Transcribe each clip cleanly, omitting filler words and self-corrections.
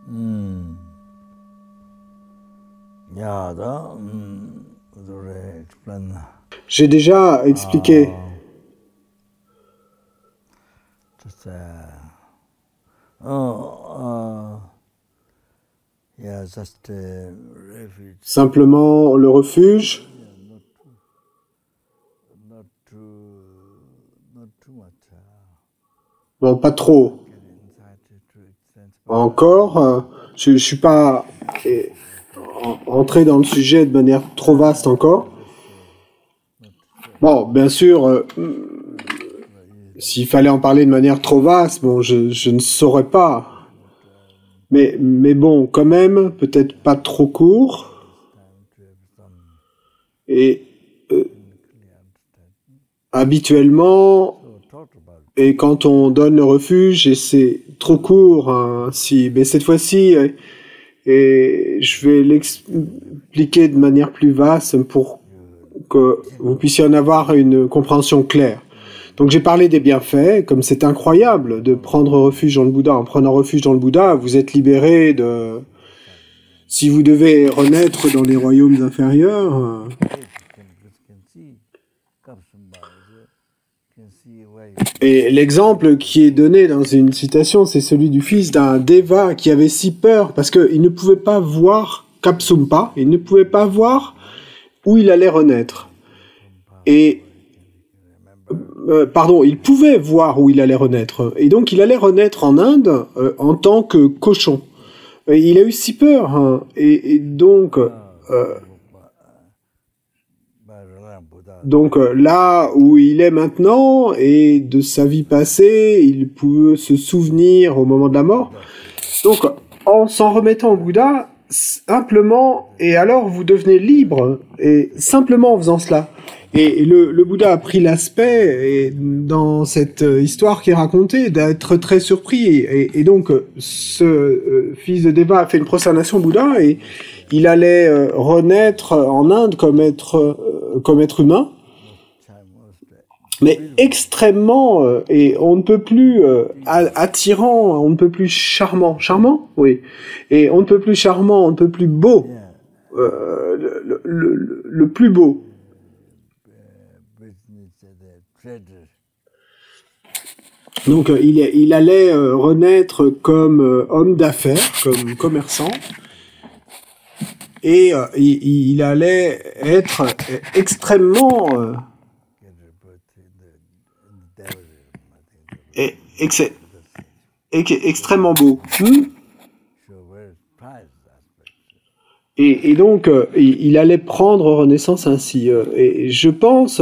음, 야, 나, 그래, explain. J'ai déjà expliqué. Just, yeah, just refuge. Simplement le refuge, Not too much. bon, pas trop. Inside Encore, je ne suis pas entré dans le sujet de manière trop vaste encore. Bon, bien sûr, s'il fallait en parler de manière trop vaste, bon, je ne saurais pas. Mais bon, quand même, peut-être pas trop court. Et habituellement, et quand on donne le refuge, et c'est trop court, hein, mais cette fois-ci, et je vais l'expliquer de manière plus vaste pour que vous puissiez en avoir une compréhension claire. Donc j'ai parlé des bienfaits, comme c'est incroyable de prendre refuge dans le Bouddha. En prenant refuge dans le Bouddha, vous êtes libéré de... Si vous devez renaître dans les royaumes inférieurs... Et l'exemple qui est donné dans une citation, c'est celui du fils d'un Deva qui avait si peur, parce qu'il ne pouvait pas voir Kapsumpa, il ne pouvait pas voir où il allait renaître. Et... pardon, il pouvait voir où il allait renaître. Et donc, il allait renaître en Inde en tant que cochon. Et il a eu si peur. Hein. Et donc, là où il est maintenant, et de sa vie passée, il pouvait se souvenir au moment de la mort. Donc, en s'en remettant au Bouddha, simplement, et alors vous devenez libre, et simplement en faisant cela. Et le Bouddha a pris l'aspect, et dans cette histoire qui est racontée, d'être très surpris. Et donc, ce fils de Deva a fait une prosternation au Bouddha, et il allait renaître en Inde comme être humain, mais extrêmement, et on ne peut plus attirant, on ne peut plus charmant. Charmant? Oui. Et on ne peut plus charmant, on ne peut plus beau. Le plus beau. Donc il allait renaître comme homme d'affaires, comme commerçant, et il allait être extrêmement extrêmement beau. Et donc il allait prendre renaissance ainsi. Et je pense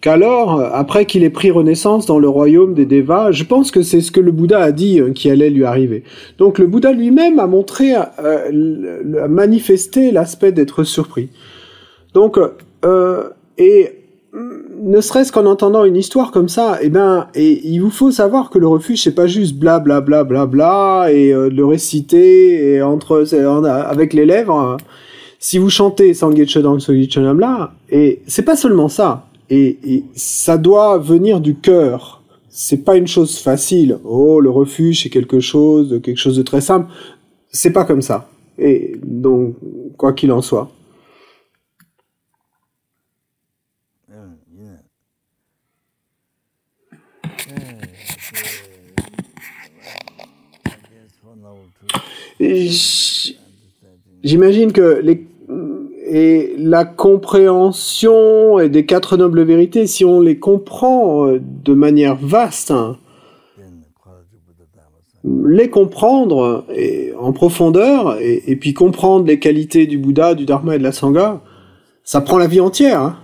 qu'alors, après qu'il ait pris renaissance dans le royaume des Devas, je pense que c'est ce que le Bouddha a dit qui allait lui arriver. Donc le Bouddha lui-même a montré, a manifesté l'aspect d'être surpris. Donc, et ne serait-ce qu'en entendant une histoire comme ça, et il vous faut savoir que le refuge, c'est pas juste bla bla bla bla bla, et le réciter et avec les lèvres. Hein. Si vous chantez Sangye Chodang Sogi Chonamla, et c'est pas seulement ça. Et ça doit venir du cœur. C'est pas une chose facile. Oh, le refuge, c'est quelque chose de très simple. C'est pas comme ça. Et donc, quoi qu'il en soit. J'imagine que la compréhension des quatre nobles vérités, si on les comprend de manière vaste, hein, les comprendre en profondeur, et puis comprendre les qualités du Bouddha, du Dharma et de la Sangha, ça prend la vie entière. Hein.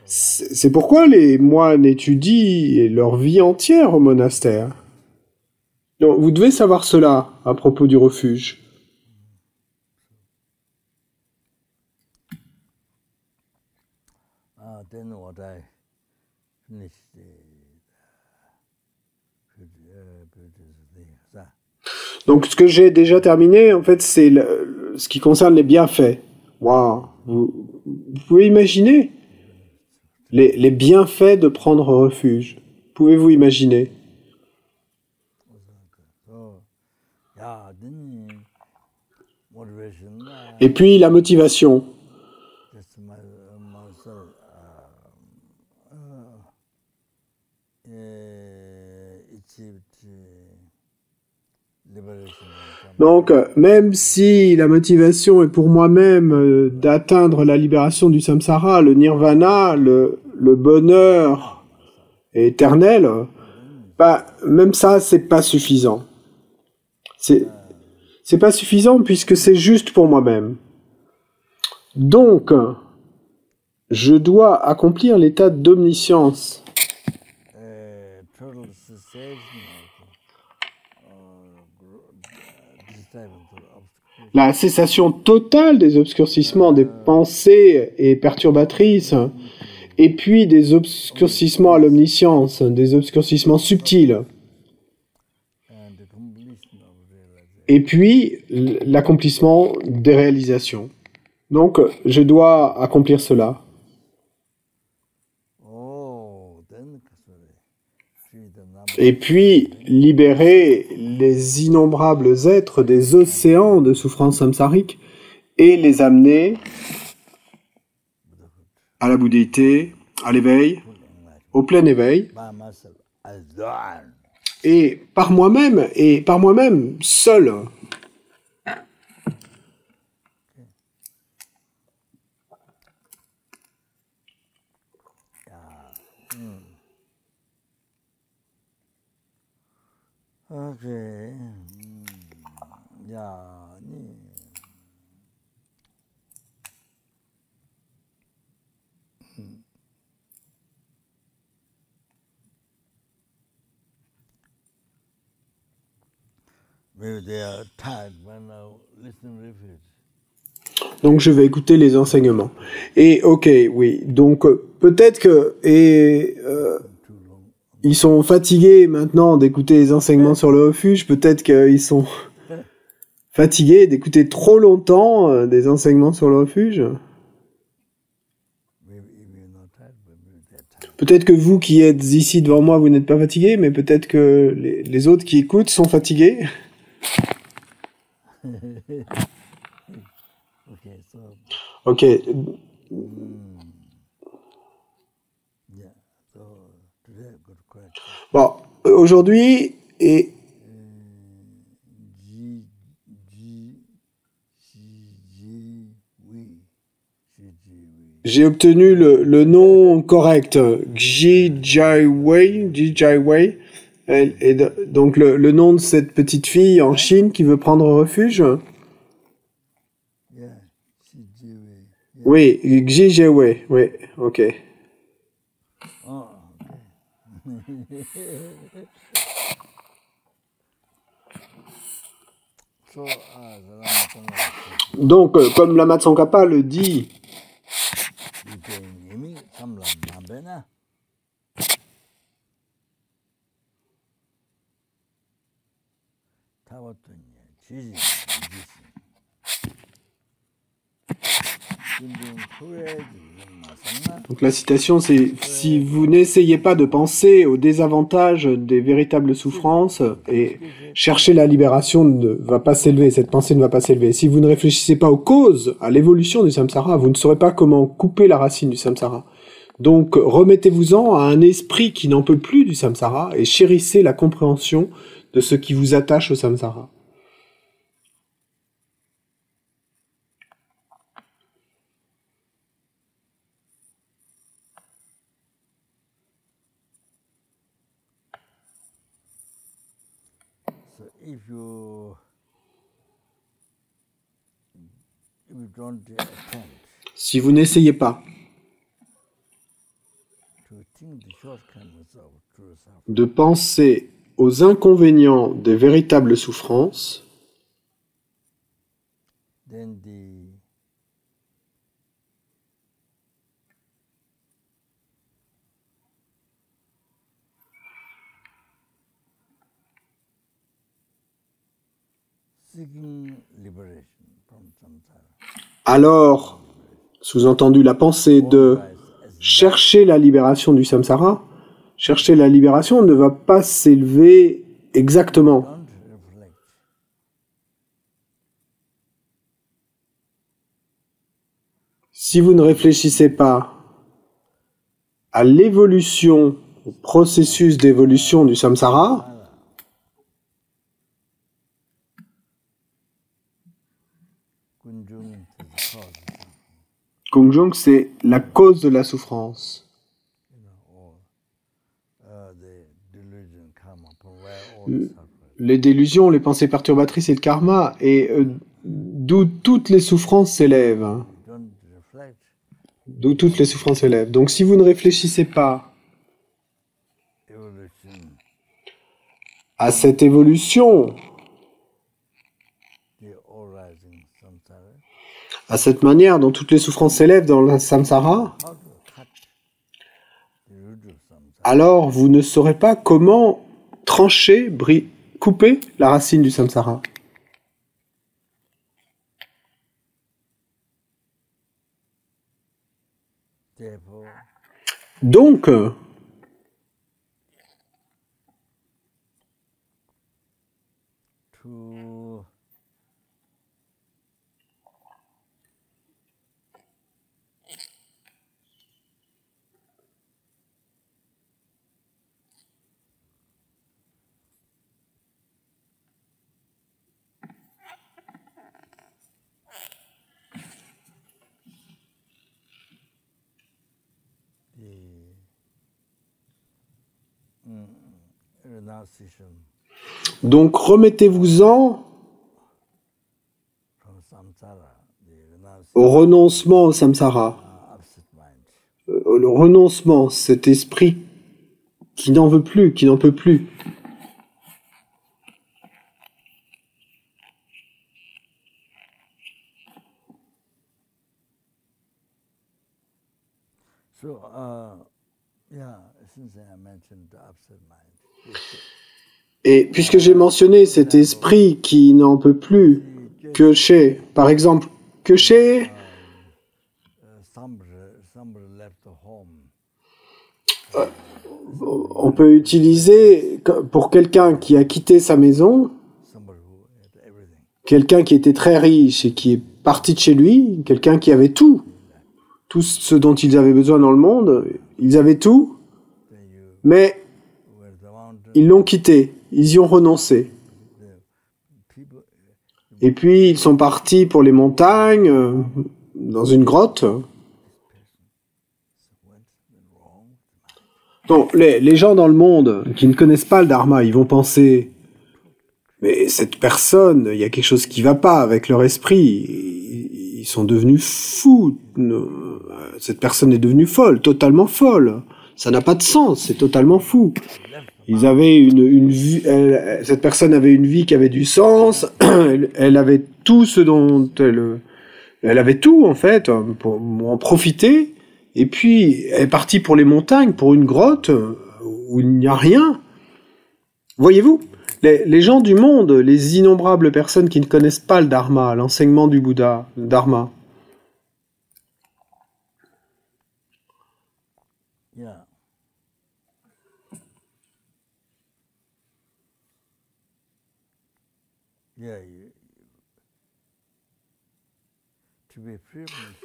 C'est pourquoi les moines étudient leur vie entière au monastère. Donc, vous devez savoir cela à propos du refuge. Donc, ce que j'ai déjà terminé, en fait, c'est ce qui concerne les bienfaits. Waouh! Vous pouvez imaginer les bienfaits de prendre refuge. Pouvez-vous imaginer? motivation, Et puis la motivation. just muscle achieved liberation. Donc, même si la motivation est pour moi-même d'atteindre la libération du samsara, le nirvana, le bonheur éternel, bah, même ça, c'est pas suffisant. C'est pas suffisant puisque c'est juste pour moi-même. Donc, je dois accomplir l'état d'omniscience. Total cessation La cessation totale des obscurcissements, des pensées et perturbatrices, et puis des obscurcissements à l'omniscience, des obscurcissements subtils, and the completion of realization. et puis l'accomplissement des réalisations. Donc, je dois accomplir cela. Oh, then free the number. Et puis, libérer les innombrables êtres des océans de souffrance samsarique et les amener à la bouddhéité, à l'éveil, au plein éveil, By myself, alone. et par moi-même, seul. Okay. Yeah. Maybe they are tired when I listen refuge. Donc je vais écouter les enseignements. Et ok, oui. Donc peut-être que Too long. ils sont fatigués maintenant d'écouter les enseignements sur le refuge. Peut-être qu'ils sont fatigués d'écouter trop longtemps des enseignements sur le refuge. Maybe you're not tired, but maybe they're tired. Peut-être que vous qui êtes ici devant moi, vous n'êtes pas fatigués, mais peut-être que les autres qui écoutent sont fatigués. Okay, so Ok. yeah. So today, good question. Bon, aujourd'hui, et G G C G oui. j'ai obtenu le nom correct, Ji Wei, donc le nom de cette petite fille en Chine qui veut prendre refuge. Yeah, CG oui. Yeah. Oui, Xi Jiwei, oui, ok. Oh, okay. So, Donc, comme Lama Tsongkhapa le dit, 이게 이미 삼람 남배나 타왔더니 지지 근데 후회지 맞았나? donc la citation c'est « Si vous n'essayez pas de penser aux désavantages des véritables souffrances et chercher la libération ne va pas s'élever, cette pensée ne va pas s'élever. Si vous ne réfléchissez pas aux causes, à l'évolution du samsara, vous ne saurez pas comment couper la racine du samsara. Donc remettez-vous-en à un esprit qui n'en peut plus du samsara et chérissez la compréhension de ce qui vous attache au samsara. » So if you don't attempt Si vous n'essayez pas to think the shortcomings of true suffering, de penser aux inconvénients des véritables souffrances, then the seeking liberation from samsara, alors, sous-entendu la pensée de chercher la libération du samsara, chercher la libération ne va pas s'élever exactement. don't reflect Si vous ne réfléchissez pas à l'évolution, au processus d'évolution du samsara, Kunjung, c'est la cause de la souffrance. Les délusions, les pensées perturbatrices et le karma, et d'où toutes les souffrances s'élèvent. D'où toutes les souffrances s'élèvent. Donc si vous ne réfléchissez pas à cette évolution, à cette manière dont toutes les souffrances s'élèvent dans le samsara, alors vous ne saurez pas comment trancher, couper la racine du samsara. Donc, donc remettez-vous-en au renoncement au samsara. Le renoncement, cet esprit qui n'en veut plus, qui n'en peut plus. Et puisque j'ai mentionné cet esprit qui n'en peut plus, que chez, par exemple, que chez on peut utiliser pour quelqu'un qui a quitté sa maison, quelqu'un qui était très riche et qui est parti de chez lui, quelqu'un qui avait tout ce dont ils avaient besoin dans le monde, ils avaient tout, mais ils l'ont quitté, ils y ont renoncé. Et puis ils sont partis pour les montagnes, dans une grotte. Donc les gens dans le monde qui ne connaissent pas le dharma, ils vont penser mais cette personne, il y a quelque chose qui ne va pas avec leur esprit, ils sont devenus fous, cette personne est devenue folle, totalement folle, ça n'a pas de sens, c'est totalement fou. Ils avaient une vie, cette personne avait une vie qui avait du sens, elle avait tout ce dont elle avait tout en fait, pour en profiter, et puis elle est partie pour les montagnes, pour une grotte où il n'y a rien. Voyez-vous, les gens du monde, les innombrables personnes qui ne connaissent pas le dharma, l'enseignement du Bouddha, le dharma,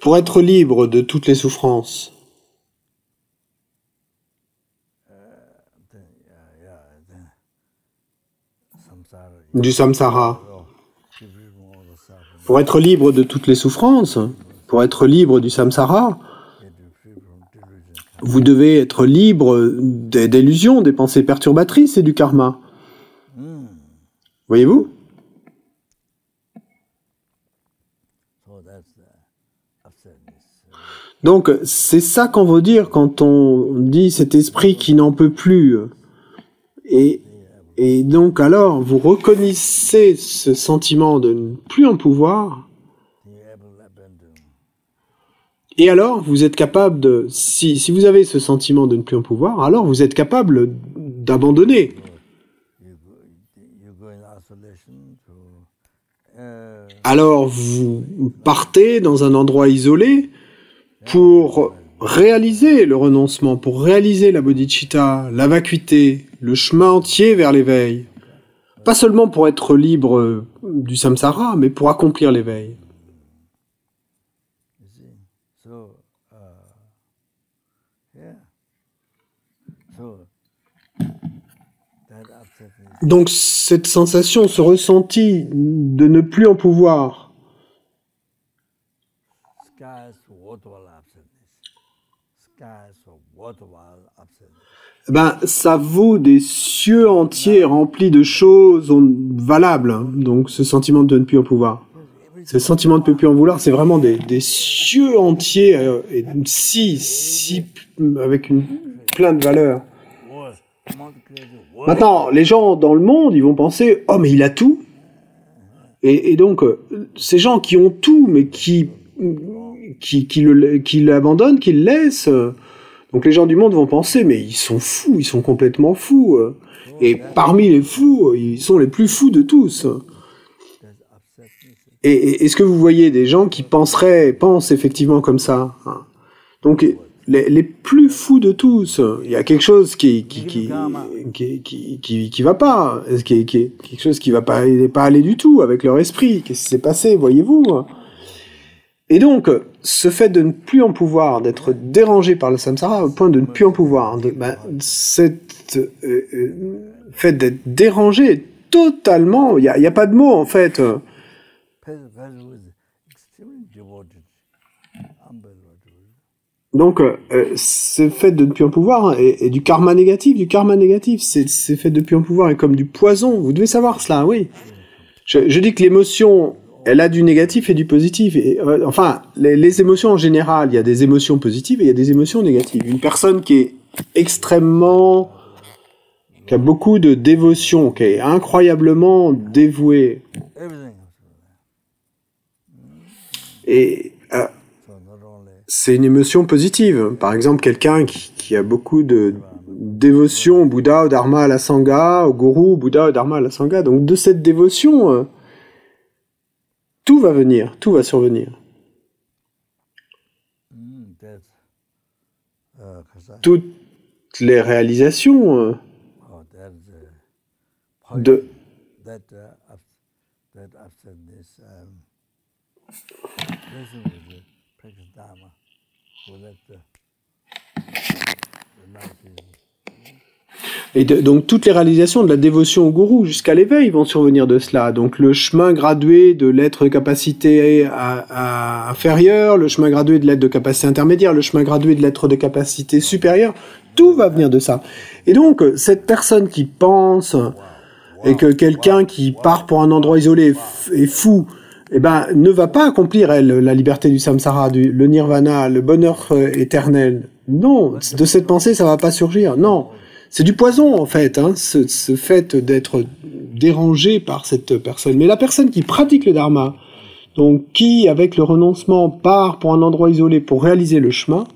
pour être libre de toutes les souffrances, du samsara, pour être libre de toutes les souffrances, pour être libre du samsara, vous devez être libre des délusions, des pensées perturbatrices et du karma. Voyez-vous ? Donc, c'est ça qu'on veut dire quand on dit cet esprit qui n'en peut plus. Et donc, alors, vous reconnaissez ce sentiment de ne plus en pouvoir. Et alors, vous êtes capable de... Si vous avez ce sentiment de ne plus en pouvoir, alors vous êtes capable d'abandonner. Alors, vous partez dans un endroit isolé pour réaliser le renoncement, pour réaliser la bodhicitta, la vacuité, le chemin entier vers l'éveil. Pas seulement pour être libre du samsara, mais pour accomplir l'éveil. So that upsetness, Donc cette sensation, ce ressenti de ne plus en pouvoir, skies worthwhile upsetness. Skies of worthwhile upsetness. ben ça vaut des cieux entiers remplis de choses valables. Donc ce sentiment de ne plus en pouvoir. Ce sentiment de ne plus en vouloir, c'est vraiment des cieux entiers, et avec plein de valeurs. Worth, multiplied worth. Maintenant, les gens dans le monde, ils vont penser, oh mais il a tout. Et donc, ces gens qui ont tout, mais qui l'abandonnent, qui le laissent, donc les gens du monde vont penser, mais ils sont fous, ils sont complètement fous. Et parmi les fous, ils sont les plus fous de tous. There's upsetness. Et est-ce que vous voyez des gens qui pensent effectivement comme ça, hein? Donc les plus fous de tous, il y a quelque chose qui va pas, quelque chose qui va pas aller du tout avec leur esprit. Qu'est-ce qui s'est passé, voyez-vous? Et donc ce fait de ne plus en pouvoir, d'être dérangé par le samsara au point de ne plus en pouvoir, cette fait d'être dérangé totalement, il y a pas de mots en fait. Person who is extremely devoted, unbelievable. Donc, ce fait de ne plus en pouvoir est du karma négatif. C'est fait de ne plus en pouvoir est comme du poison. Vous devez savoir cela, oui. Je dis que l'émotion, elle a du négatif et du positif. Et, enfin, les émotions en général, il y a des émotions positives et il y a des émotions négatives. Une personne qui est qui a beaucoup de dévotion, qui est incroyablement dévouée, Everything. et So not only c'est une émotion positive. Par exemple, quelqu'un qui a beaucoup de dévotion au Bouddha, au Dharma, à la Sangha, au Guru, au Bouddha, au Dharma, à la Sangha. Donc de cette dévotion, tout va venir, tout va survenir. that's Toutes les réalisations oh, that's point de... that upsetness. Listen with the practice dharma, so that the life is. Donc toutes les réalisations de la dévotion au gourou jusqu'à l'éveil vont survenir de cela. Donc le chemin gradué de l'être de capacité inférieure, le chemin gradué de l'être de capacité intermédiaire, le chemin gradué de l'être de capacité supérieure, tout va venir de ça. Et donc cette personne qui pense et que quelqu'un qui part pour un endroit isolé est fou, eh ben ne va pas accomplir elle la liberté du samsara, le nirvana, le bonheur éternel. Non, de cette pensée ça va pas surgir. Non. C'est du poison, en fait, hein, ce fait d'être dérangé par cette personne. Mais la personne qui pratique le dharma, donc qui, avec le renoncement, part pour un endroit isolé pour réaliser le chemin,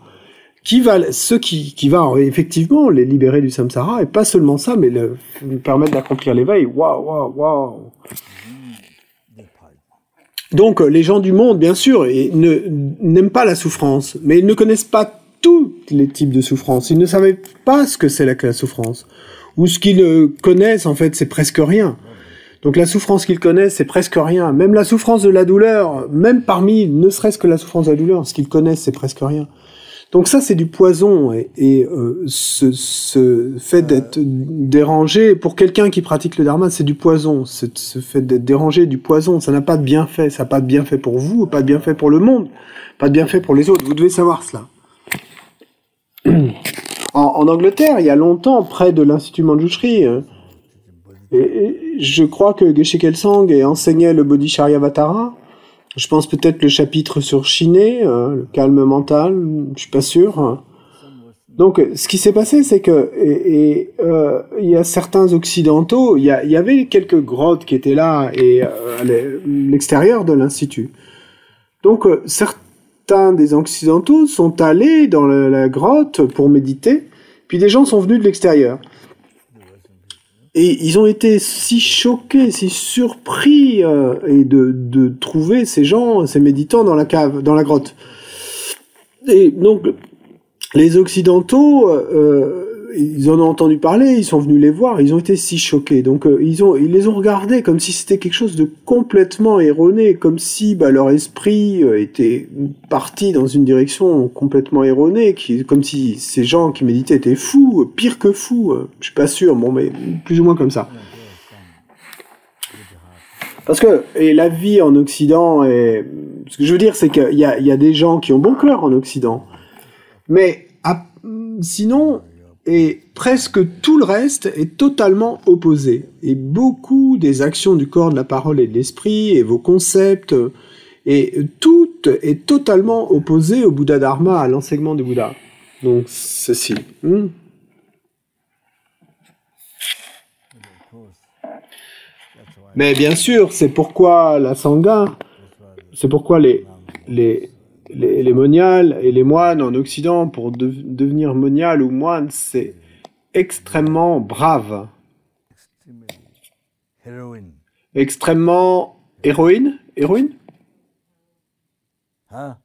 qui va effectivement les libérer du samsara, et pas seulement ça, mais lui permettre d'accomplir l'éveil. Waouh. Donc, les gens du monde, bien sûr, n'aiment pas la souffrance, mais ils ne connaissent pas tous les types de souffrance. Ils ne savaient pas ce que c'est la souffrance. Ou ce qu'ils connaissent, en fait, c'est presque rien. Donc la souffrance qu'ils connaissent, c'est presque rien. Même la souffrance de la douleur, même parmi, ne serait-ce que la souffrance de la douleur, ce qu'ils connaissent, c'est presque rien. Donc ça, c'est du poison. Et ce fait d'être dérangé, pour quelqu'un qui pratique le dharma, c'est du poison. Ce fait d'être dérangé, du poison. Ça n'a pas de bienfait. Ça n'a pas de bienfait pour vous, pas de bienfait pour le monde, pas de bienfait pour les autres. Vous devez savoir cela. En Angleterre, il y a longtemps, près de l'Institut Manjushri, et je crois que Geshe Kelsang enseignait le Bodhicharyavatara. Je pense peut-être le chapitre sur Shiné, le calme mental, je suis pas sûr. Donc, ce qui s'est passé, c'est que il y a certains occidentaux, il y avait quelques grottes qui étaient là et à l'extérieur de l'Institut. Donc, certains des occidentaux sont allés dans la grotte pour méditer, puis des gens sont venus de l'extérieur. Et ils ont été si choqués, si surpris et de trouver ces gens, ces méditants dans la cave, dans la grotte. Et donc, les occidentaux ils en ont entendu parler, ils sont venus les voir, ils ont été si choqués. Donc ils les ont regardés comme si c'était quelque chose de complètement erroné, comme si leur esprit était parti dans une direction complètement erronée, comme si ces gens qui méditaient étaient fous, pire que fous. Je suis pas sûr, bon, mais plus ou moins comme ça. Parce que la vie en Occident, ce que je veux dire, c'est qu'il y a des gens qui ont bon cœur en Occident, mais sinon, et presque tout le reste est totalement opposé. Et beaucoup des actions du corps, de la parole et de l'esprit, et vos concepts, et tout est totalement opposé au Bouddha Dharma, à l'enseignement du Bouddha. Donc, ceci. Mais bien sûr, c'est pourquoi la Sangha, c'est pourquoi les moniales et les moines en Occident, pour devenir monial ou moine, c'est extrêmement brave. Extrêmement héroïne. Héroïne? Hein?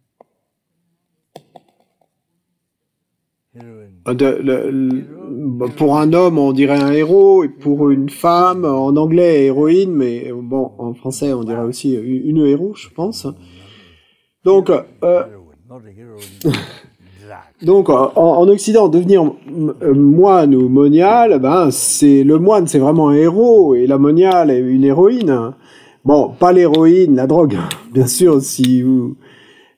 Pour un homme, on dirait un héros, et pour une femme, en anglais, héroïne, mais bon, en français, on dirait aussi une héros, je pense. Donc, en Occident, devenir moine ou monial, c'est le moine, c'est vraiment un héros, et la moniale est une héroïne. Bon, pas l'héroïne, la drogue, bien sûr, si vous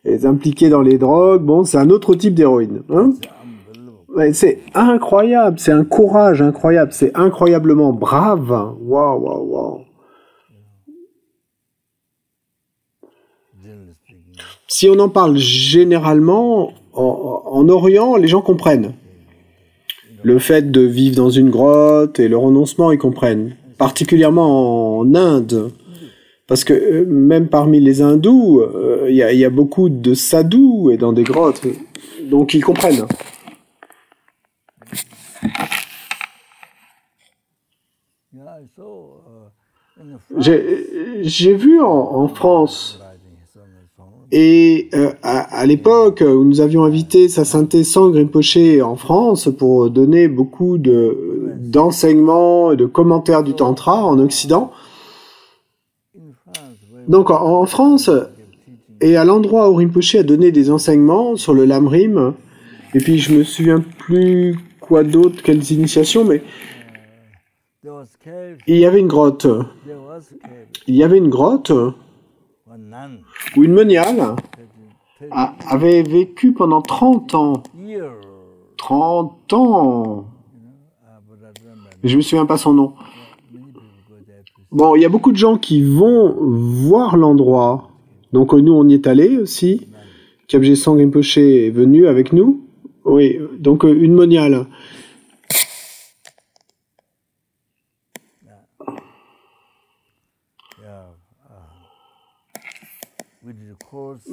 êtes impliqué dans les drogues, bon, c'est un autre type d'héroïne. Hein? C'est incroyable, c'est un courage incroyable, c'est incroyablement brave. Waouh, waouh, waouh. Si on en parle généralement, en Orient, les gens comprennent. Le fait de vivre dans une grotte et le renoncement, ils comprennent. Particulièrement en Inde. Parce que même parmi les hindous, il y a beaucoup de sadhus et dans des grottes. Donc ils comprennent. J'ai vu en France, et à l'époque où nous avions invité Sa Sainteté Sangha Rinpoche en France pour donner beaucoup d'enseignements et de commentaires du Tantra en Occident. Donc en France, et à l'endroit où Rinpoche a donné des enseignements sur le Lamrim, et puis je me souviens plus quoi d'autre, quelles initiations, mais il y avait une grotte. Il y avait une grotte où une moniale avait vécu pendant 30 ans. 30 ans. Je me souviens pas son nom. Bon, il y a beaucoup de gens qui vont voir l'endroit. Donc nous, on y est allés aussi. Kyabje Sangha Rinpoche est venu avec nous. Oui, donc une moniale.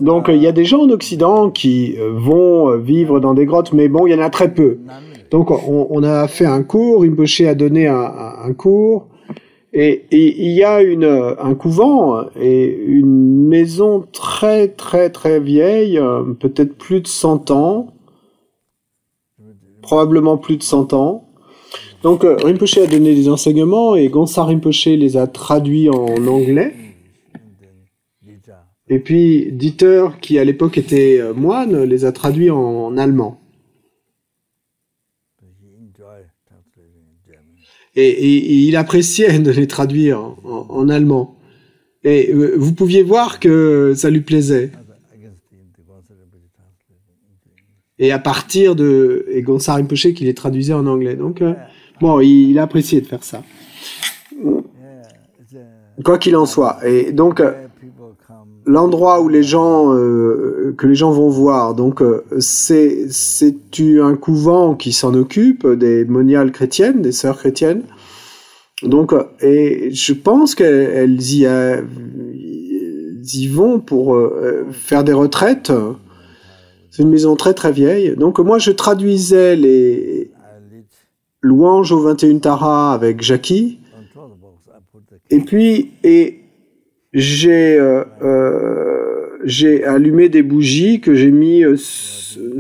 Donc il y a des gens en Occident qui vont vivre dans des grottes, mais bon, il y en a très peu. Donc on a fait un cours, Rinpoche a donné un cours, et il y a un couvent et une maison très très très vieille, peut-être plus de 100 ans, probablement plus de 100 ans. Donc Rinpoche a donné des enseignements et Gonsa Rinpoche les a traduits en anglais. Et puis Dieter, qui à l'époque était moine, les a traduits en allemand. Et il appréciait de les traduire en allemand. Et vous pouviez voir que ça lui plaisait. Et à partir de... Et Gonsa Rinpoche qui les traduisait en anglais. Donc, bon, il a apprécié de faire ça. Quoi qu'il en soit. Et donc... l'endroit où que les gens vont voir, donc c'est un couvent qui s'en occupe, des moniales chrétiennes, des sœurs chrétiennes. Donc, et je pense qu'elles y vont pour faire des retraites. C'est une maison très très vieille. Donc moi je traduisais les louanges au 21 Tara avec Jackie. Et puis j'ai j'ai allumé des bougies que j'ai mis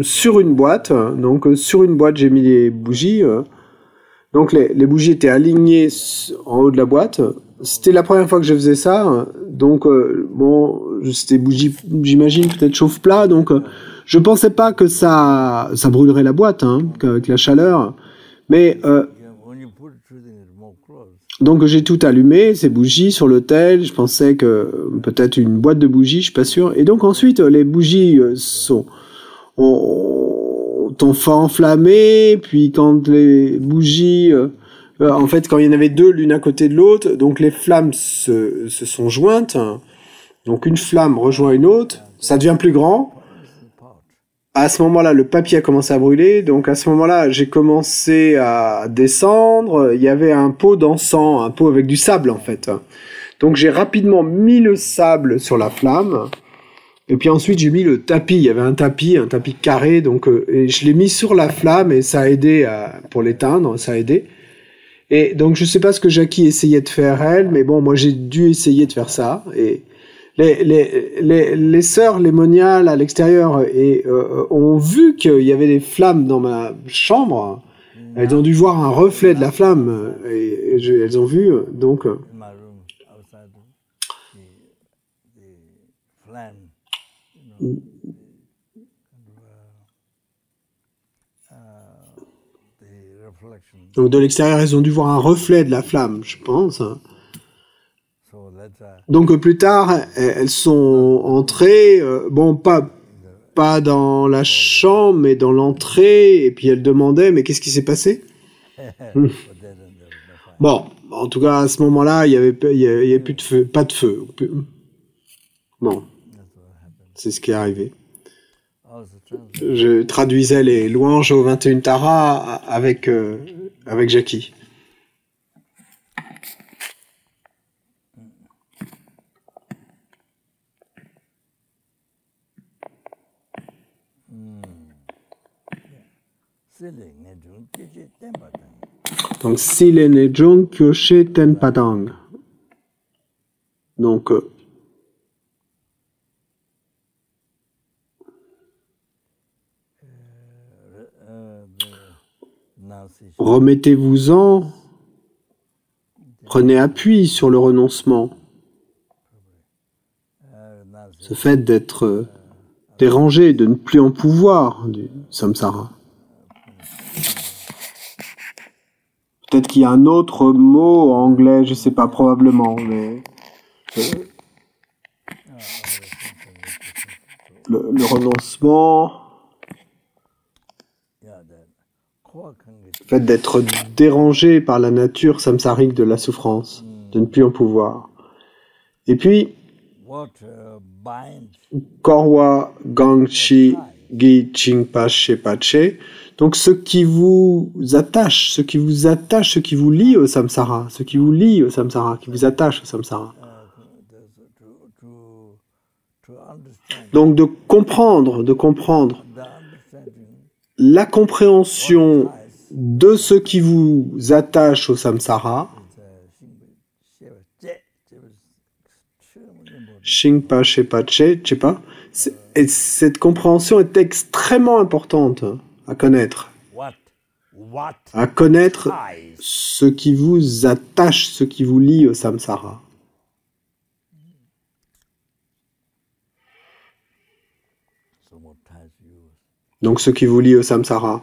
sur une boîte. Donc sur une boîte, j'ai mis des bougies. Donc les bougies étaient alignées en haut de la boîte. C'était la première fois que je faisais ça. Donc bon, c'était bougies, j'imagine peut-être chauffe-plat. Donc je pensais pas que ça brûlerait la boîte, avec la chaleur. Mais donc j'ai tout allumé, ces bougies sur l'autel. Je pensais que peut-être une boîte de bougies, je suis pas sûr. Et donc ensuite les bougies ont enflammé. Puis quand les bougies, en fait quand il y en avait deux l'une à côté de l'autre, donc les flammes se sont jointes. Donc une flamme rejoint une autre, ça devient plus grand. À ce moment-là, le papier a commencé à brûler. Donc à ce moment-là, j'ai commencé à descendre. Il y avait un pot d'encens, un pot avec du sable en fait. Donc j'ai rapidement mis le sable sur la flamme. Et puis ensuite, j'ai mis le tapis. Il y avait un tapis carré. Donc et je l'ai mis sur la flamme et ça a aidé pour l'éteindre. Ça a aidé. Et donc je sais pas ce que Jackie essayait de faire elle, mais bon, moi j'ai dû essayer de faire ça. Et les sœurs lémoniales à l'extérieur ont vu qu'il y avait des flammes dans ma chambre. Elles ont dû voir un reflet de la flamme et elles ont vu donc. Donc de l'extérieur, elles ont dû voir un reflet de la flamme, je pense. Donc plus tard, elles sont entrées, bon pas dans la chambre, mais dans l'entrée, et puis elles demandaient, mais qu'est-ce qui s'est passé? Bon, en tout cas à ce moment-là, il y avait plus de feu, pas de feu. Bon, c'est ce qui est arrivé. Je traduisais les louanges au 21 Tara avec Jackie. Donc, Sile Nejong Kyoshe Tenpadang. Donc, remettez-vous-en, prenez appui sur le renoncement. Ce fait d'être dérangé, de ne plus en pouvoir du samsara. Peut-être qu'il y a un autre mot en anglais, je sais pas, probablement, mais le renoncement, le fait d'être dérangé par la nature samsarique de la souffrance, de ne plus en pouvoir. Et puis, Korwa Gangshi Gi Chingpa Shepache. Donc ce qui vous attache, ce qui vous lie au samsara, qui vous attache au samsara. Donc de comprendre la compréhension de ce qui vous attache au samsara. Shingpa Shepache, Chepa. Et cette compréhension est extrêmement importante à connaître. À connaître ce qui vous attache, ce qui vous lie au samsara. Donc ce qui vous lie au samsara.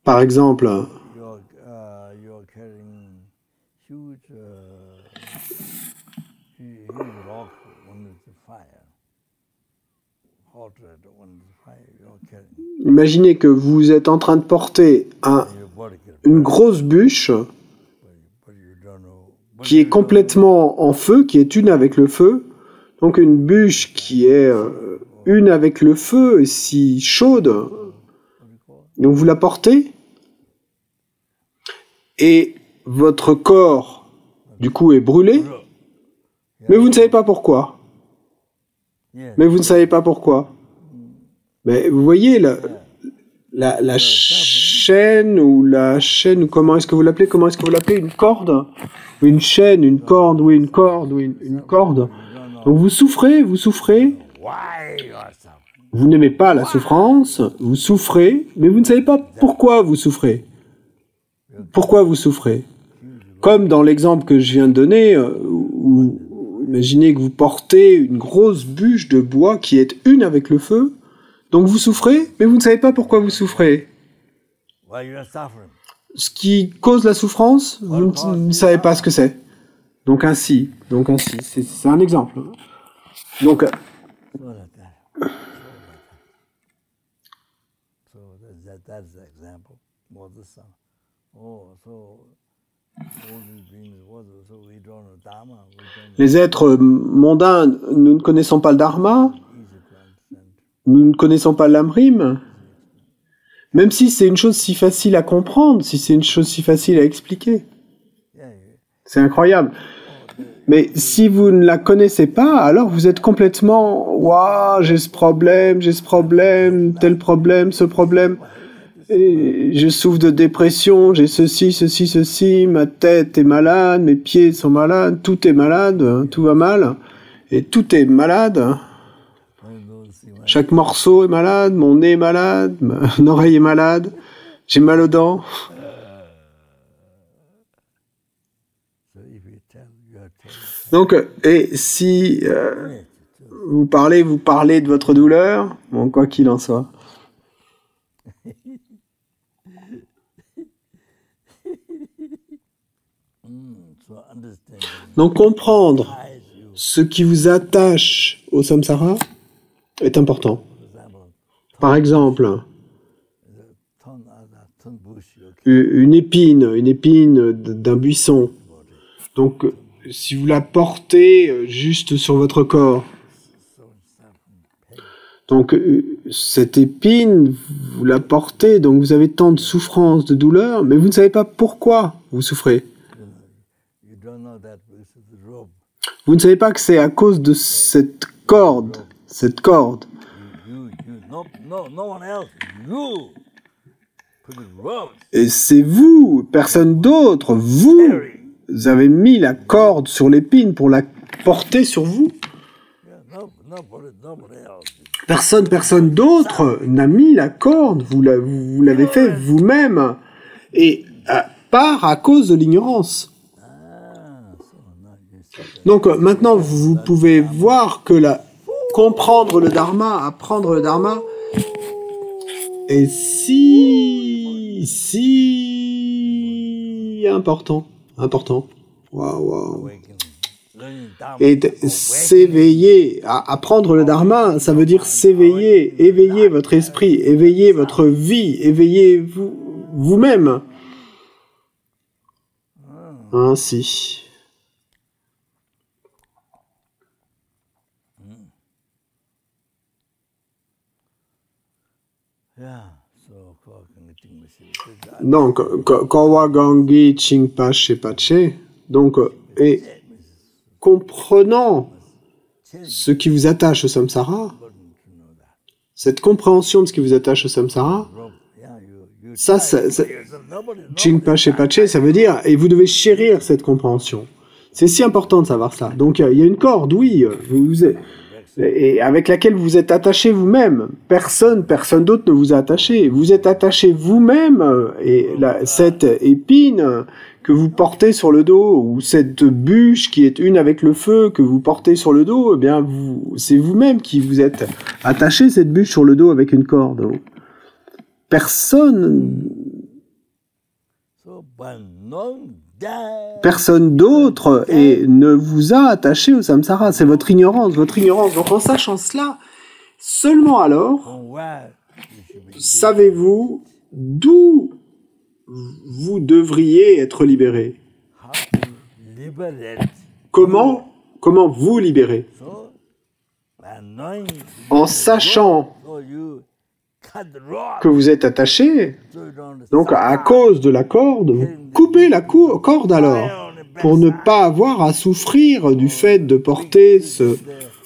Par exemple, imaginez que vous êtes en train de porter une grosse bûche qui est complètement en feu, qui est une avec le feu. Donc une bûche qui est une avec le feu et si chaude. Donc vous la portez et votre corps, du coup, est brûlé, mais vous ne savez pas pourquoi. Mais vous voyez, la chaîne, ou comment est-ce que vous l'appelez? Comment est-ce que vous l'appelez? Une corde? Ou une chaîne, une corde, ou une corde, ou une corde. Donc vous souffrez. Vous n'aimez pas la souffrance, vous souffrez, mais vous ne savez pas pourquoi vous souffrez. Pourquoi vous souffrez? Comme dans l'exemple que je viens de donner, où imaginez que vous portez une grosse bûche de bois qui est une avec le feu, donc vous souffrez, mais vous ne savez pas pourquoi vous souffrez. Ce qui cause la souffrance, vous ne savez pas ce que c'est. Donc ainsi, c'est un exemple. Donc, les êtres mondains, nous ne connaissons pas le dharma, nous ne connaissons pas l'amrim, même si c'est une chose si facile à comprendre, si c'est une chose si facile à expliquer. C'est incroyable. Mais si vous ne la connaissez pas, alors vous êtes complètement « Waouh, j'ai ce problème, tel problème, ce problème. Et je souffre de dépression, j'ai ceci, ma tête est malade, mes pieds sont malades, tout est malade, tout va mal. Et tout est malade. Chaque morceau est malade, mon nez est malade, mon oreille est malade, j'ai mal aux dents. » Donc, et si vous parlez de votre douleur, bon, quoi qu'il en soit. Donc, comprendre ce qui vous attache au samsara est important. Par exemple, une épine d'un buisson. Donc, si vous la portez juste sur votre corps, donc cette épine, vous la portez, donc vous avez tant de souffrance, de douleur, mais vous ne savez pas pourquoi vous souffrez. Vous ne savez pas que c'est à cause de cette corde. Et c'est vous, personne d'autre, vous avez mis la corde sur l'épine pour la porter sur vous. Personne d'autre n'a mis la corde, vous l'avez fait vous-même, et part à cause de l'ignorance. Donc maintenant, vous pouvez voir que comprendre le dharma, apprendre le dharma, est si important. Waouh. Et s'éveiller, apprendre le dharma, ça veut dire s'éveiller, éveiller votre esprit, éveiller votre vie, éveiller vous-même. Ainsi. Donc, Kawa Gangi Chingpa Shepache, donc, et comprenant ce qui vous attache au samsara, cette compréhension de ce qui vous attache au samsara, ça Chingpa Shepache, ça veut dire, et vous devez chérir cette compréhension. C'est si important de savoir ça. Donc, il y a une corde, oui, et avec laquelle vous êtes attaché vous-même. Personne d'autre ne vous a attaché. Vous êtes attaché vous-même, et cette épine que vous portez sur le dos, ou cette bûche qui est une avec le feu que vous portez sur le dos, eh bien, c'est vous-même qui vous êtes attaché cette bûche sur le dos avec une corde. Personne d'autre ne vous a attaché au samsara. C'est votre ignorance. Donc en sachant cela, seulement alors, savez-vous d'où vous devriez être libéré. Comment vous libérer? En sachant que vous êtes attaché, donc à cause de la corde, vous coupez la corde alors, pour ne pas avoir à souffrir du fait de porter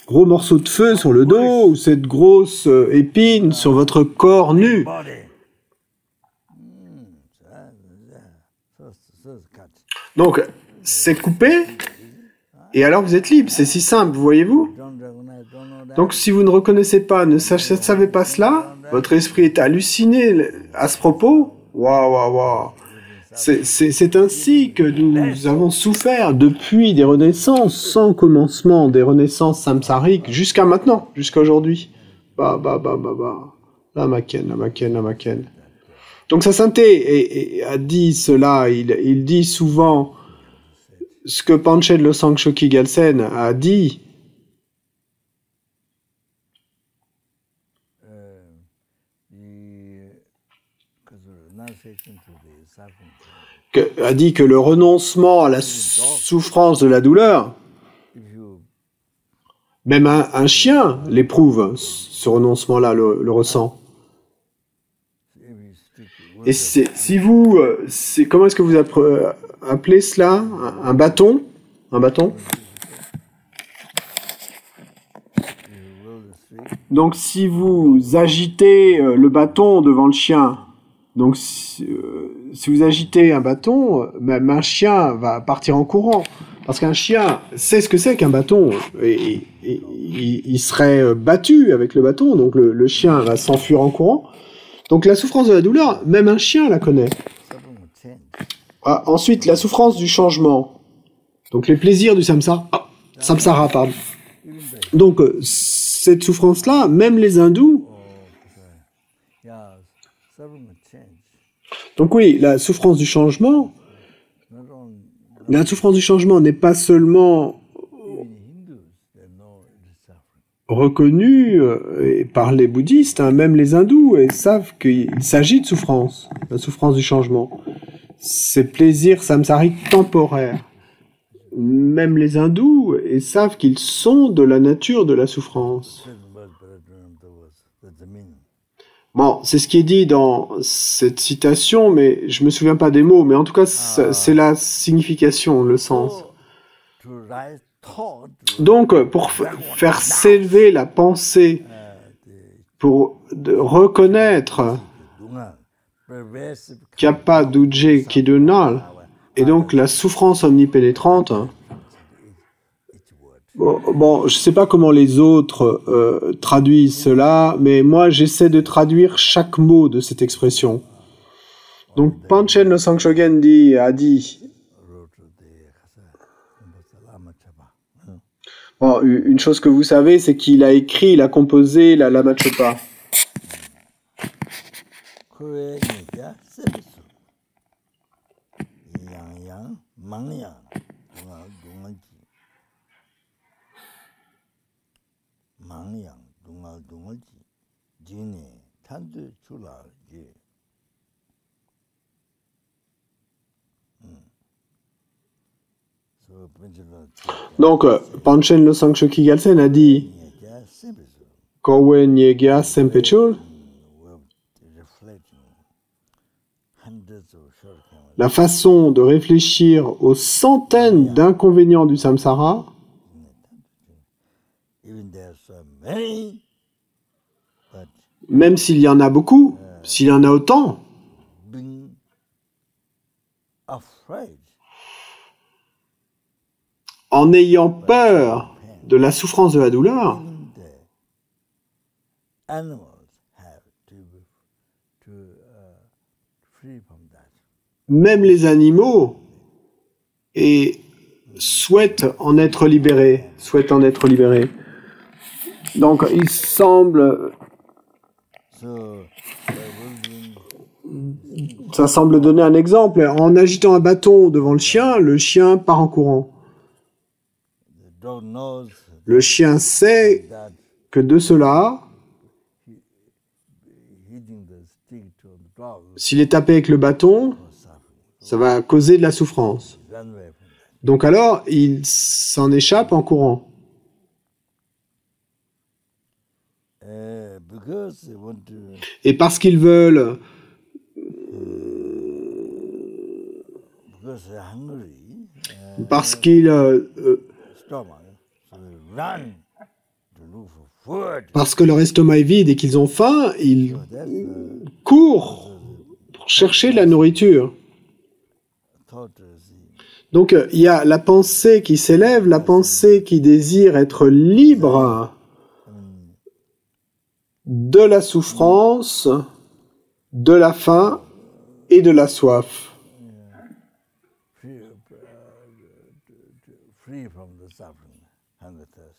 gros morceau de feu sur le dos ou cette grosse épine sur votre corps nu. body. So cut. Donc, c'est coupé, et alors vous êtes libre. C'est si simple, voyez-vous? Don't recognize, don't know that. Donc, si vous ne reconnaissez pas, ne savez pas cela, votre esprit est halluciné à ce propos. Waouh, waouh, waouh. C'est ainsi que nous avons souffert depuis des renaissances sans commencement, des renaissances samsariques, jusqu'à maintenant, jusqu'à aujourd'hui. Bah. La Maken. Donc sa sainteté a dit cela, il dit souvent ce que Panchen Losang Choki Gyaltsen a dit. A dit que le renoncement à la souffrance de la douleur, même un chien l'éprouve, ce renoncement-là, le ressent. Et si vous, comment est-ce que vous appelez cela? Un bâton? Un bâton? Donc si vous agitez le bâton devant le chien, donc si vous agitez un bâton, même un chien va partir en courant. Parce qu'un chien sait ce que c'est qu'un bâton. Et il serait battu avec le bâton, donc le chien va s'enfuir en courant. Donc la souffrance de la douleur, même un chien la connaît. Ensuite, la souffrance du changement. Donc les plaisirs du samsara, pardon. Donc cette souffrance-là, même les hindous. Donc oui, la souffrance du changement. La souffrance du changement n'est pas seulement reconnue par les bouddhistes, hein, même les hindous savent qu'il s'agit de souffrance, la souffrance du changement. Ces plaisirs samsariques temporaires. Même les hindous savent qu'ils sont de la nature de la souffrance. Bon, c'est ce qui est dit dans cette citation, mais je me souviens pas des mots, mais en tout cas, c'est la signification, le sens. Donc, pour faire s'élever la pensée, pour reconnaître qu'il n'y a pas d'ujje qui est de nal, et donc la souffrance omnipénétrante. Bon, je ne sais pas comment les autres traduisent cela, mais moi j'essaie de traduire chaque mot de cette expression. Donc Panchen Losang Chogen a dit. Bon, une chose que vous savez, c'est qu'il a écrit, il a composé la Lama Chopa. Donc, Panchen Losang Choki Gyaltsen a dit Kowe Nyegya Sempechul. La façon de réfléchir aux centaines d'inconvénients du samsara, même s'il y en a beaucoup, s'il y en a autant, en ayant peur de la souffrance de la douleur, même les animaux souhaitent en être libérés, Donc, il semble... Ça semble donner un exemple. En agitant un bâton devant le chien part en courant. Le chien sait que de cela, s'il est tapé avec le bâton, ça va causer de la souffrance. Donc alors, il s'en échappe en courant. Et parce qu'ils veulent parce qu'ils food. Parce que leur estomac est vide et qu'ils ont faim, ils So that's courent pour chercher de la nourriture. thought. Donc il y a la pensée qui s'élève, la pensée qui désire être libre de la souffrance, de la faim et de la soif. Free from the suffering and the thirst.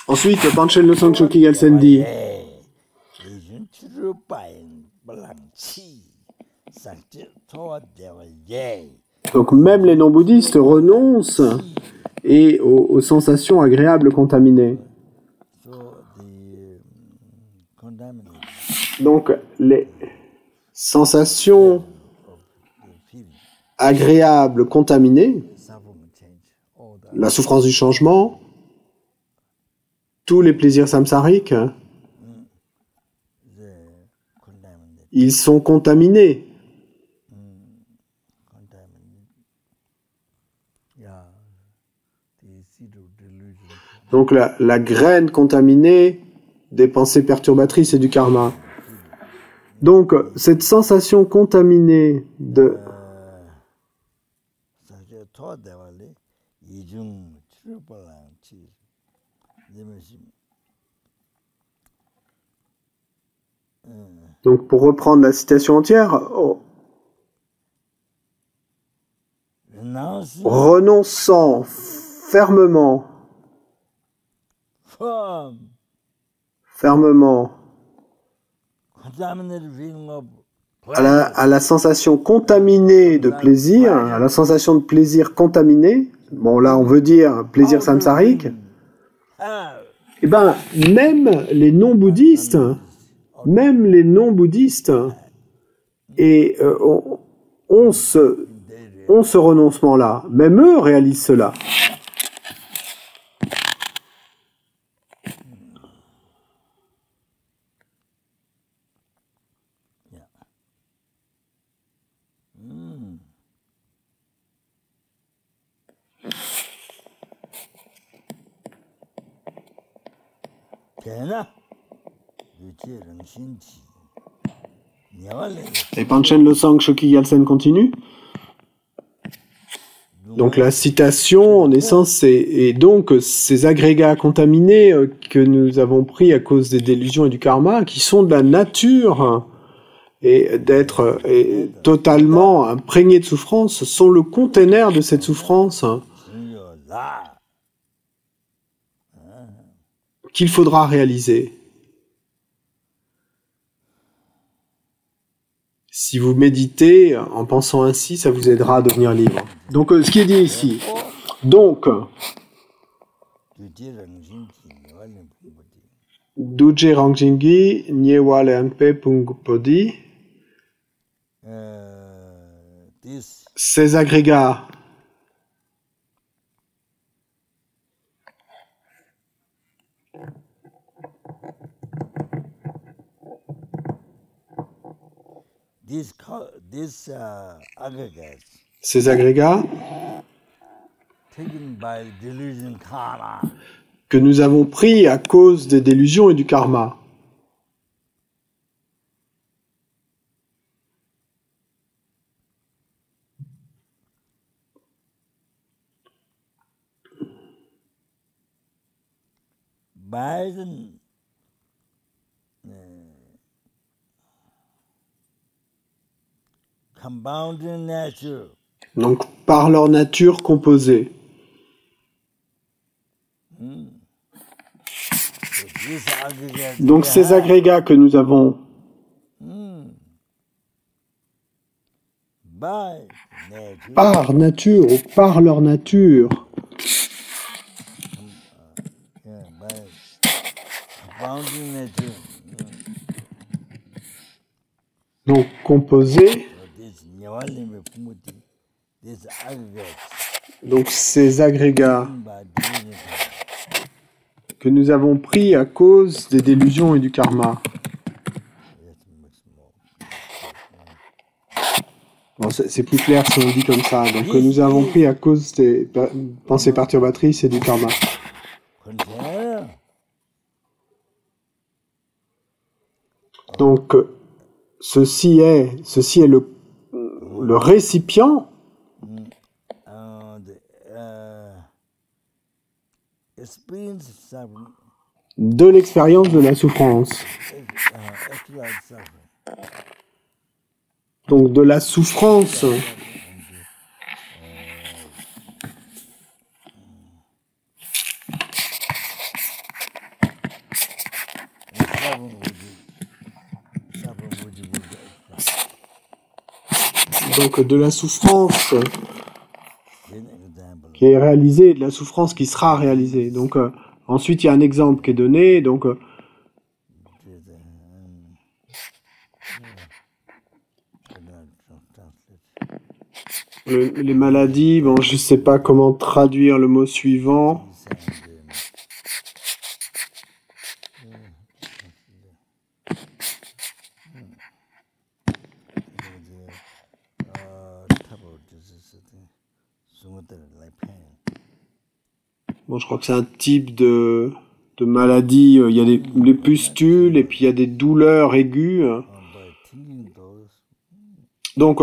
Ensuite, Panchen Losang Chokyi Gyaltsen dit donc même les non-bouddhistes renoncent et aux sensations agréables contaminées. Donc les sensations agréables contaminées, la souffrance du changement, tous les plaisirs samsariques, ils sont contaminés. Donc la graine contaminée des pensées perturbatrices et du karma. Donc cette sensation contaminée de donc pour reprendre la citation entière, renonçant fermement à la sensation contaminée de plaisir, à la sensation de plaisir contaminée, bon là on veut dire plaisir samsarique, et ben même les non-bouddhistes et ont ce renoncement-là, même eux réalisent cela. Et Panchen Losang Chokyi Gyaltsen continue. Donc la citation, en essence, est donc ces agrégats contaminés que nous avons pris à cause des délusions et du karma, qui sont de la nature et d'être totalement imprégnés de souffrance, sont le conteneur de cette souffrance qu'il faudra réaliser. Si vous méditez en pensant ainsi, ça vous aidera à devenir libre. Donc, ce qui est dit ici. Donc, Duje Rangjingi, Nyewa Lempe Pungpodi, ces agrégats ces agrégats que nous avons pris à cause des délusions et du karma. Donc, par leur nature composée. Donc, ces agrégats que nous avons par nature ou par leur nature donc composés, donc ces agrégats que nous avons pris à cause des délusions et du karma. c'est plus clair si on le dit comme ça. Donc, que nous avons pris à cause des pensées perturbatrices et du karma. container. Donc, ceci est le récipient The experience suffering, de l'expérience de la souffrance. actual suffering. Donc, de la souffrance donc de la souffrance qui est réalisée et de la souffrance qui sera réalisée. Donc, ensuite, il y a un exemple qui est donné. Donc, les maladies, bon, je ne sais pas comment traduire le mot suivant. Bon, je crois que c'est un type de maladie. Il y a les pustules et puis il y a des douleurs aiguës. Donc,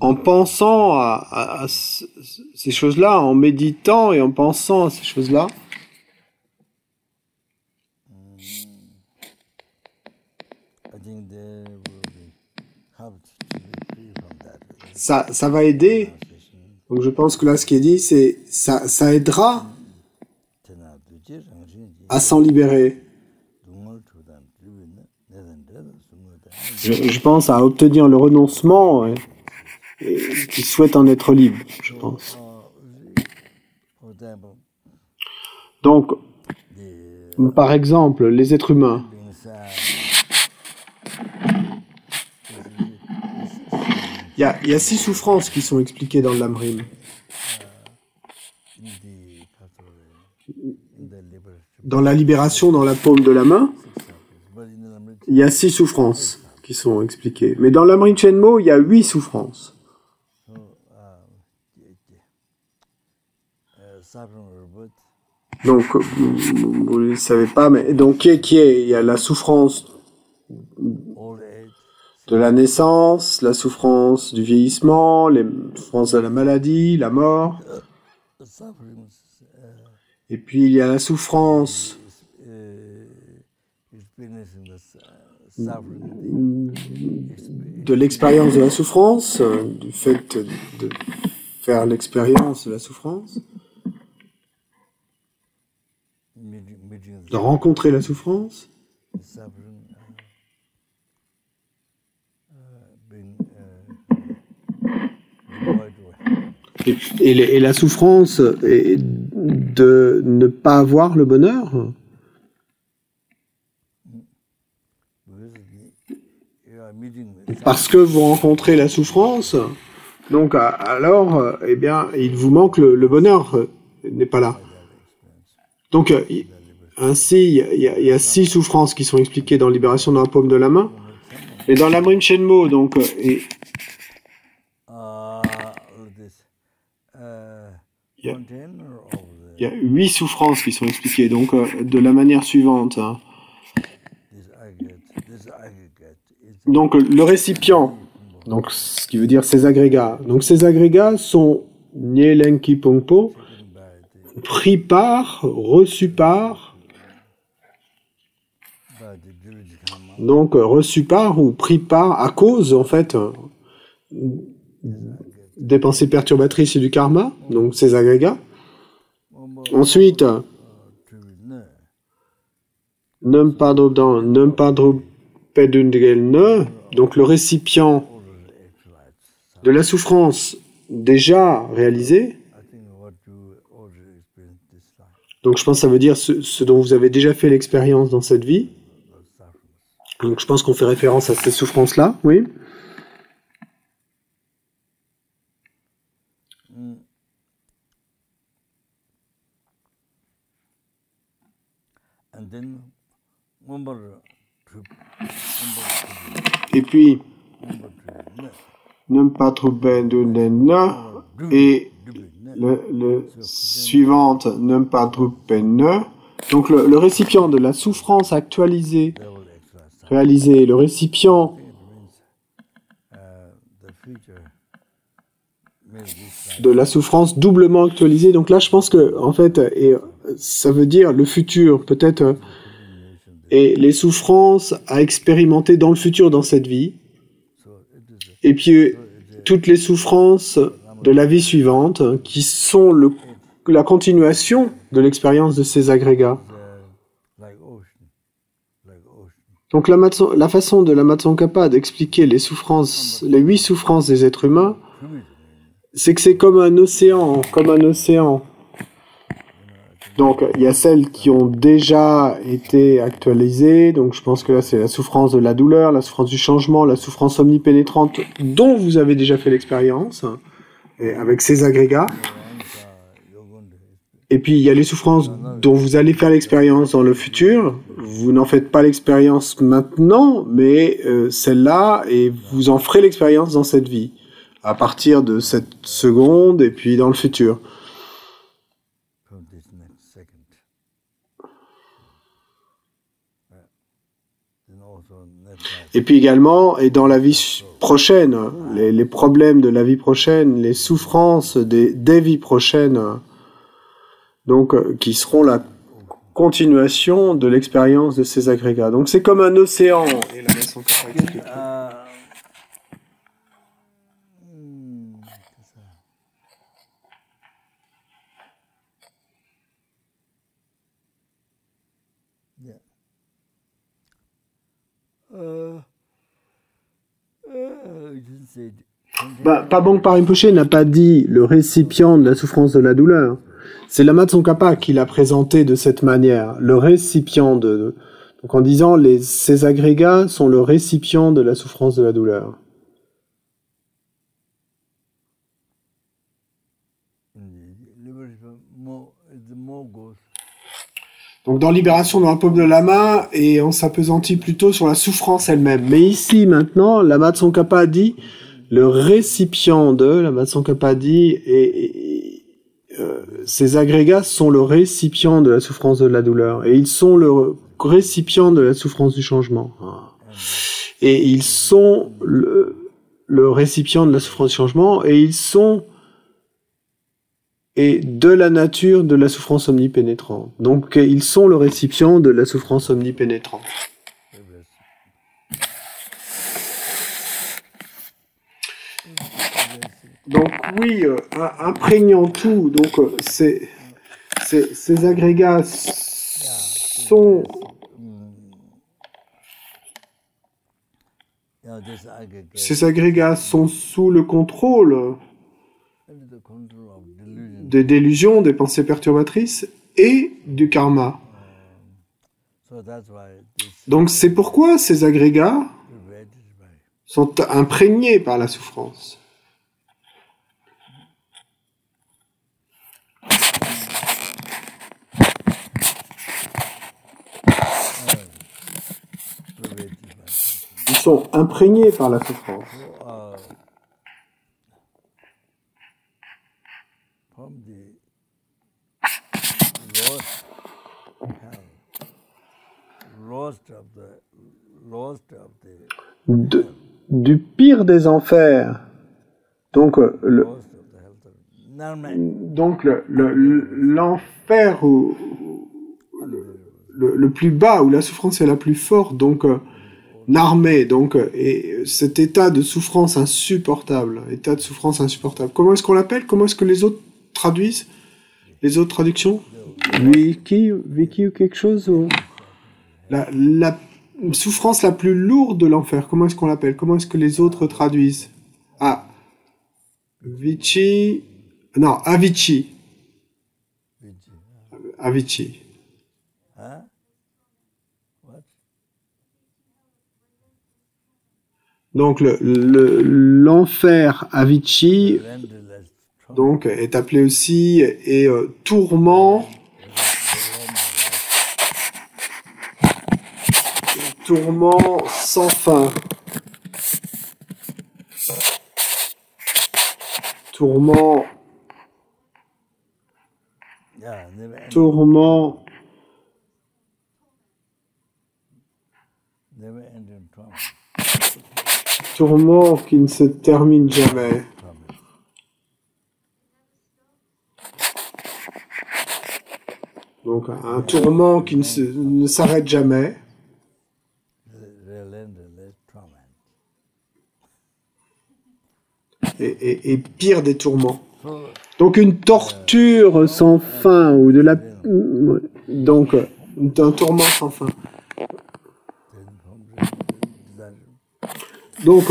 en pensant à ces choses-là, en méditant et en pensant à ces choses-là, ça va aider. Donc je pense que là, ce qui est dit, c'est ça aidera à s'en libérer. Je pense à obtenir le renoncement et qui souhaite en être libre, je pense. Donc, par exemple, les êtres humains. Il y a 6 souffrances qui sont expliquées dans le Lamrim. Dans la libération dans la paume de la main, il y a 6 souffrances qui sont expliquées. Mais dans l'Amrit Shenmo, il y a 8 souffrances. Donc, vous ne le savez pas, mais donc qui est? Il y a la souffrance de la naissance, la souffrance du vieillissement, les souffrances de la maladie, la mort. Et puis il y a la souffrance de l'expérience de la souffrance, du fait de faire l'expérience de la souffrance, de rencontrer la souffrance. Et la souffrance est de ne pas avoir le bonheur. Parce que vous rencontrez la souffrance, donc alors, eh bien, il vous manque le bonheur n'est pas là. Donc, ainsi, il y a 6 souffrances qui sont expliquées dans Libération dans la paume de la main. Et dans l'Amrim Shenmo, donc, il y a 8 souffrances qui sont expliquées, donc de la manière suivante. Hein. Donc le récipient, donc ce qui veut dire ces agrégats. Donc ces agrégats sont Nielenki Pongpo, pris par, reçu par. Donc reçu par ou pris par à cause en fait des pensées perturbatrices et du karma, donc ces agrégats. Ensuite, Num Padro Pedundgelne, donc le récipient de la souffrance déjà réalisée. Donc je pense que ça veut dire ce dont vous avez déjà fait l'expérience dans cette vie. Donc je pense qu'on fait référence à ces souffrances-là, oui. Et puis, Numpatrubendunen et le suivante, Numpadrupene. Donc le récipient de la souffrance actualisée, réalisée, le récipient de la souffrance doublement actualisée. Donc là, je pense que, en fait, ça veut dire le futur, peut-être, et les souffrances à expérimenter dans le futur, dans cette vie. Et puis, toutes les souffrances de la vie suivante, qui sont la continuation de l'expérience de ces agrégats. Donc la façon de Lama Tsongkhapa d'expliquer les 8 souffrances des êtres humains, c'est que c'est comme un océan, Donc il y a celles qui ont déjà été actualisées, donc je pense que là c'est la souffrance de la douleur, la souffrance du changement, la souffrance omnipénétrante dont vous avez déjà fait l'expérience, et avec ces agrégats. Et puis, il y a les souffrances dont vous allez faire l'expérience dans le futur. Vous n'en faites pas l'expérience maintenant, mais celle-là, et vous en ferez l'expérience dans cette vie, à partir de cette seconde, et puis dans le futur. Et puis également, et dans la vie prochaine, les problèmes de la vie prochaine, les souffrances des vies prochaines, donc qui seront la continuation de l'expérience de ces agrégats. Donc c'est comme un océan. Et la maison Pabong Rinpoche n'a pas dit le récipient de la souffrance de la douleur. C'est Lama Tsongkhapa qui l'a présenté de cette manière, le récipient de... Donc en disant, ces agrégats sont le récipient de la souffrance de la douleur. Donc dans Libération dans la paume de Lama, et on s'appesantit plutôt sur la souffrance elle-même. Mais ici, maintenant, Lama Tsongkhapa a dit, le récipient de, Lama Tsongkhapa a dit, ces agrégats sont le récipient de la souffrance de la douleur, et ils sont le récipient de la souffrance du changement. Et ils sont le récipient de la souffrance du changement, et ils sont de la nature de la souffrance omnipénétrante. Donc ils sont le récipient de la souffrance omnipénétrante. Donc oui, imprégnant tout, donc ces agrégats sont sous le contrôle des délusions, des pensées perturbatrices et du karma. Donc c'est pourquoi ces agrégats sont imprégnés par la souffrance. Ils sont imprégnés par la souffrance. Du pire des enfers. Donc l'enfer le plus bas, où la souffrance est la plus forte, donc Narmé, donc, et cet état de souffrance insupportable, Comment est-ce qu'on l'appelle? Comment est-ce que les autres traduisent? Les autres traductions? Vicky ou quelque chose ou... La souffrance la plus lourde de l'enfer, comment est-ce qu'on l'appelle? Comment est-ce que les autres traduisent? Ah, Avicii. Avicii. Donc l'enfer Avicii, donc est appelé aussi tourment tourments sans fin. Tourments, Yeah, never ending, tourments, never ending trauma. tourments qui ne se terminent jamais. Trauma. Donc un tourment qui ne s'arrête jamais. Relentless trauma. Et pire des tourments. So, Donc une torture sans fin ou de la donc un tourment sans fin. Donc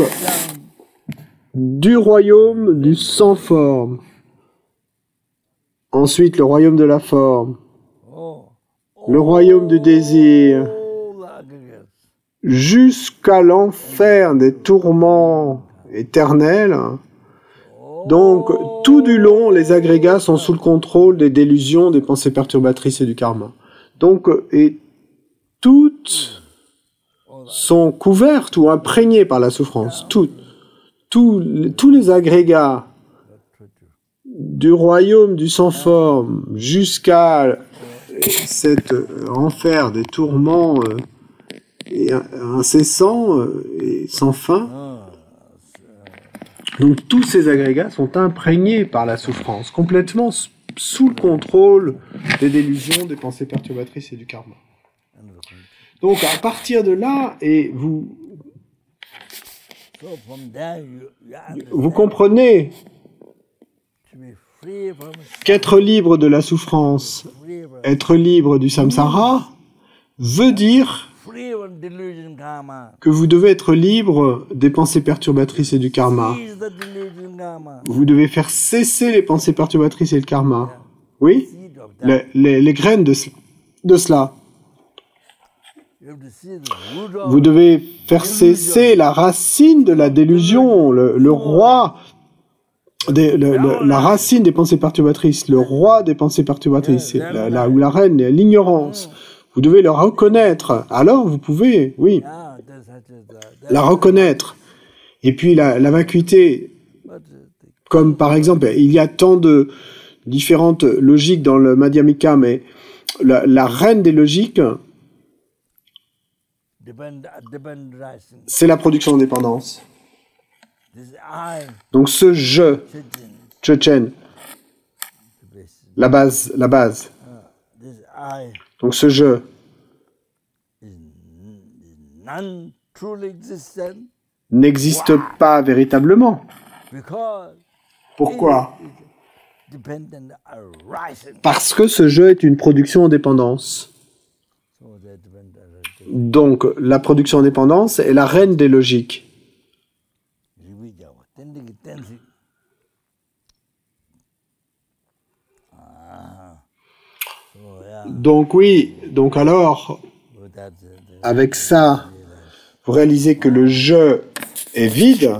du royaume du sans forme. Ensuite le royaume de la forme, oh, le royaume du désir, all the aggregates, jusqu'à l'enfer des tourments éternels. Donc, tout du long, les agrégats sont sous le contrôle des délusions, des pensées perturbatrices et du karma. Donc, et toutes sont couvertes ou imprégnées par la souffrance. Tous les agrégats du royaume du sans forme jusqu'à cet enfer des tourments incessants et sans fin. Donc tous ces agrégats sont imprégnés par la souffrance, complètement sous le contrôle des délusions, des pensées perturbatrices et du karma. Donc à partir de là, et so from there vous comprenez to be free from qu'être libre de la souffrance, free from être libre du samsara, veut dire delusion karma. que vous devez être libre des pensées perturbatrices et du karma. Seize the delusion karma. Vous devez faire cesser les pensées perturbatrices et le karma. Oui, Seed of that. les graines de cela. You have to see the root of Vous devez faire cesser la racine de la délusion, le roi, la racine des pensées perturbatrices, le roi des pensées perturbatrices, ou la reine, l'ignorance. Vous devez le reconnaître. Alors vous pouvez, oui, Ah, that's la reconnaître. Et puis la vacuité, but comme par exemple, il y a tant de différentes logiques dans le Madhyamika, mais la reine des logiques, depend rising. c'est la production d'indépendance. This I Donc ce je, sitting Chechen, to base. la base. This I Donc ce je, is none truly existent n'existe pas véritablement. because Pourquoi? it is dependent arising. Parce que ce je est une production en dépendance. So that depend Donc la production en dépendance est la reine des logiques. Donc oui, donc alors, avec ça, vous réalisez que le je est vide.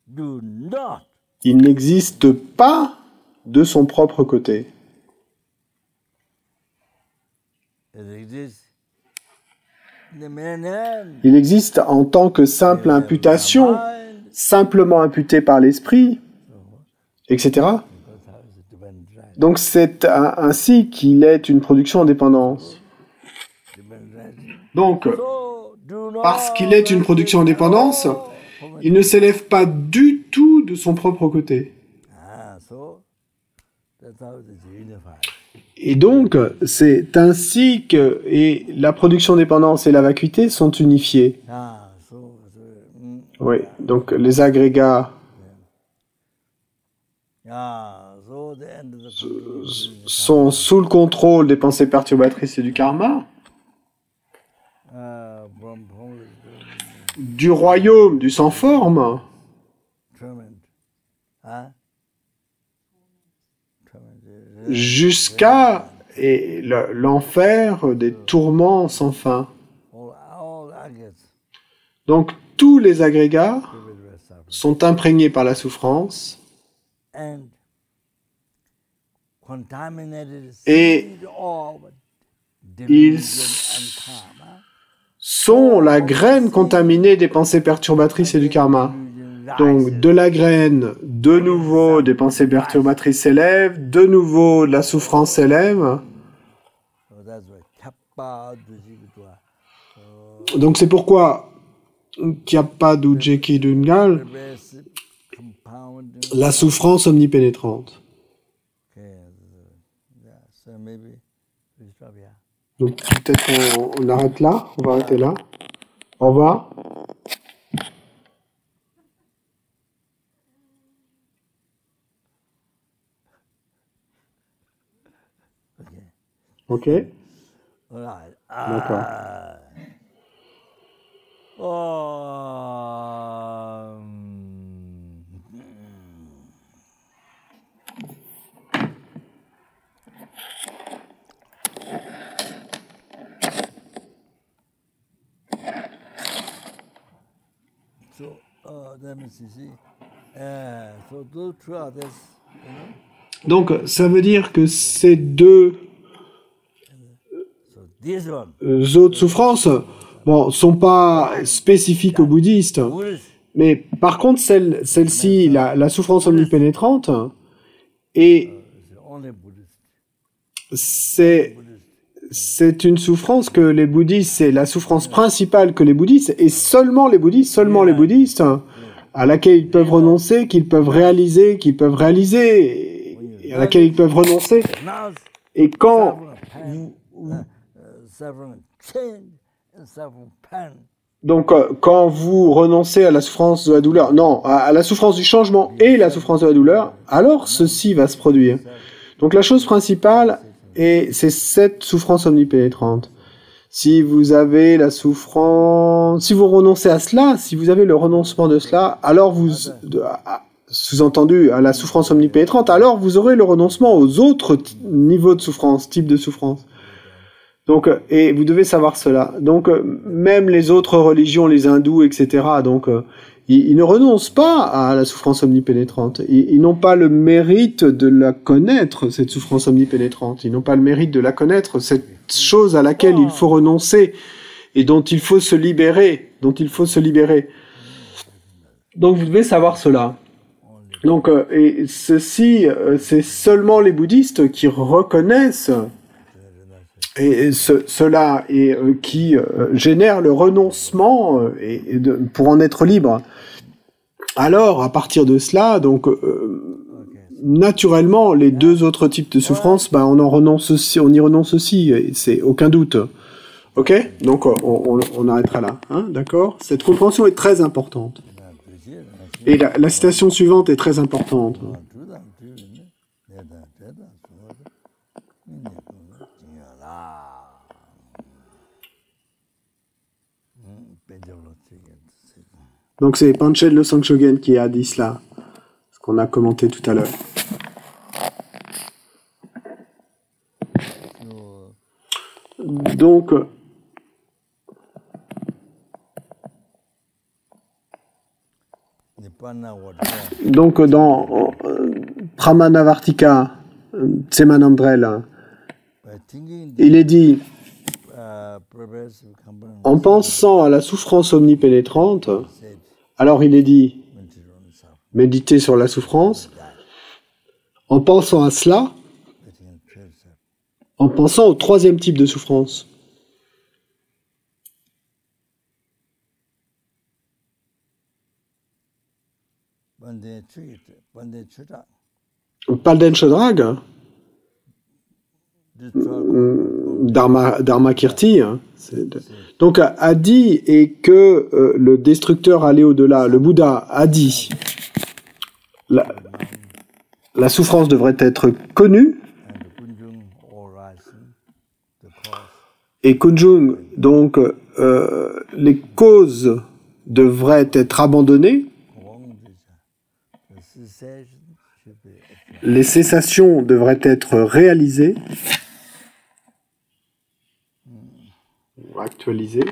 Do not Il n'existe pas de son propre côté. exist in the man Il existe en tant que simple imputation, simplement imputée par l'esprit, etc. Donc c'est ainsi qu'il est une production en dépendance. Donc, parce qu'il est une production en dépendance, il ne s'élève pas du tout de son propre côté. Et donc, c'est ainsi que la production dépendance et la vacuité sont unifiées. Oui, donc les agrégats sont sous le contrôle des pensées perturbatrices et du karma, du royaume du sans forme, jusqu'à l'enfer des tourments sans fin. Donc tous les agrégats sont imprégnés par la souffrance Et ils sont la graine contaminée des pensées perturbatrices et du karma. Donc, de la graine, de nouveau, des pensées perturbatrices s'élèvent, de nouveau, la souffrance s'élève. Donc, c'est pourquoi Kyappa Dujeki Dungal, la souffrance omnipénétrante. Donc, peut-être on arrête là, on va arrêter là. Au revoir. Ok. D'accord. Donc, ça veut dire que ces deux autres souffrances, bon, sont pas spécifiques aux bouddhistes, mais par contre, celle-ci, la souffrance omnipénétrante, et c'est une souffrance que les bouddhistes, c'est la souffrance principale que les bouddhistes, et seulement les bouddhistes, à laquelle ils peuvent renoncer, qu'ils peuvent réaliser, et à laquelle ils peuvent renoncer. Et quand donc, quand vous renoncez à la souffrance de la douleur, non, à la souffrance du changement et la souffrance de la douleur, alors ceci va se produire. Donc, la chose principale, c'est cette souffrance omnipénétrante. Si vous avez la souffrance, si vous renoncez à cela, si vous avez le renoncement de cela, alors vous, sous-entendu à la souffrance omnipénétrante, alors vous aurez le renoncement aux autres niveaux de souffrance, types de souffrance. Donc, et vous devez savoir cela. Donc, même les autres religions, les hindous, etc., donc, ils ne renoncent pas à la souffrance omnipénétrante. Ils n'ont pas le mérite de la connaître, cette souffrance omnipénétrante. Ils n'ont pas le mérite de la connaître, cette chose à laquelle il faut renoncer et dont il faut se libérer, Donc, vous devez savoir cela. Donc, et ceci, c'est seulement les bouddhistes qui reconnaissent cela et qui génère le renoncement pour en être libre. Alors, à partir de cela, donc naturellement, les deux autres types de souffrance, on y renonce aussi, c'est aucun doute. Ok? Donc, on arrêtera là, hein, d'accord? Cette compréhension est très importante. Et la citation suivante est très importante. Donc c'est Panchen le Sangshogen qui a dit cela, ce qu'on a commenté tout à l'heure. Donc dans Pramanavartika, Tsemanandrel, il est dit, en pensant à la souffrance omnipénétrante, alors il est dit, méditer sur la souffrance, en pensant à cela, en pensant au troisième type de souffrance. Palden Chodrag, Dharma Kirti, donc a dit, et que le destructeur allait au-delà, le Bouddha a dit, la souffrance devrait être connue, et Kunjung, donc les causes devraient être abandonnées, les cessations devraient être réalisées, actualisées,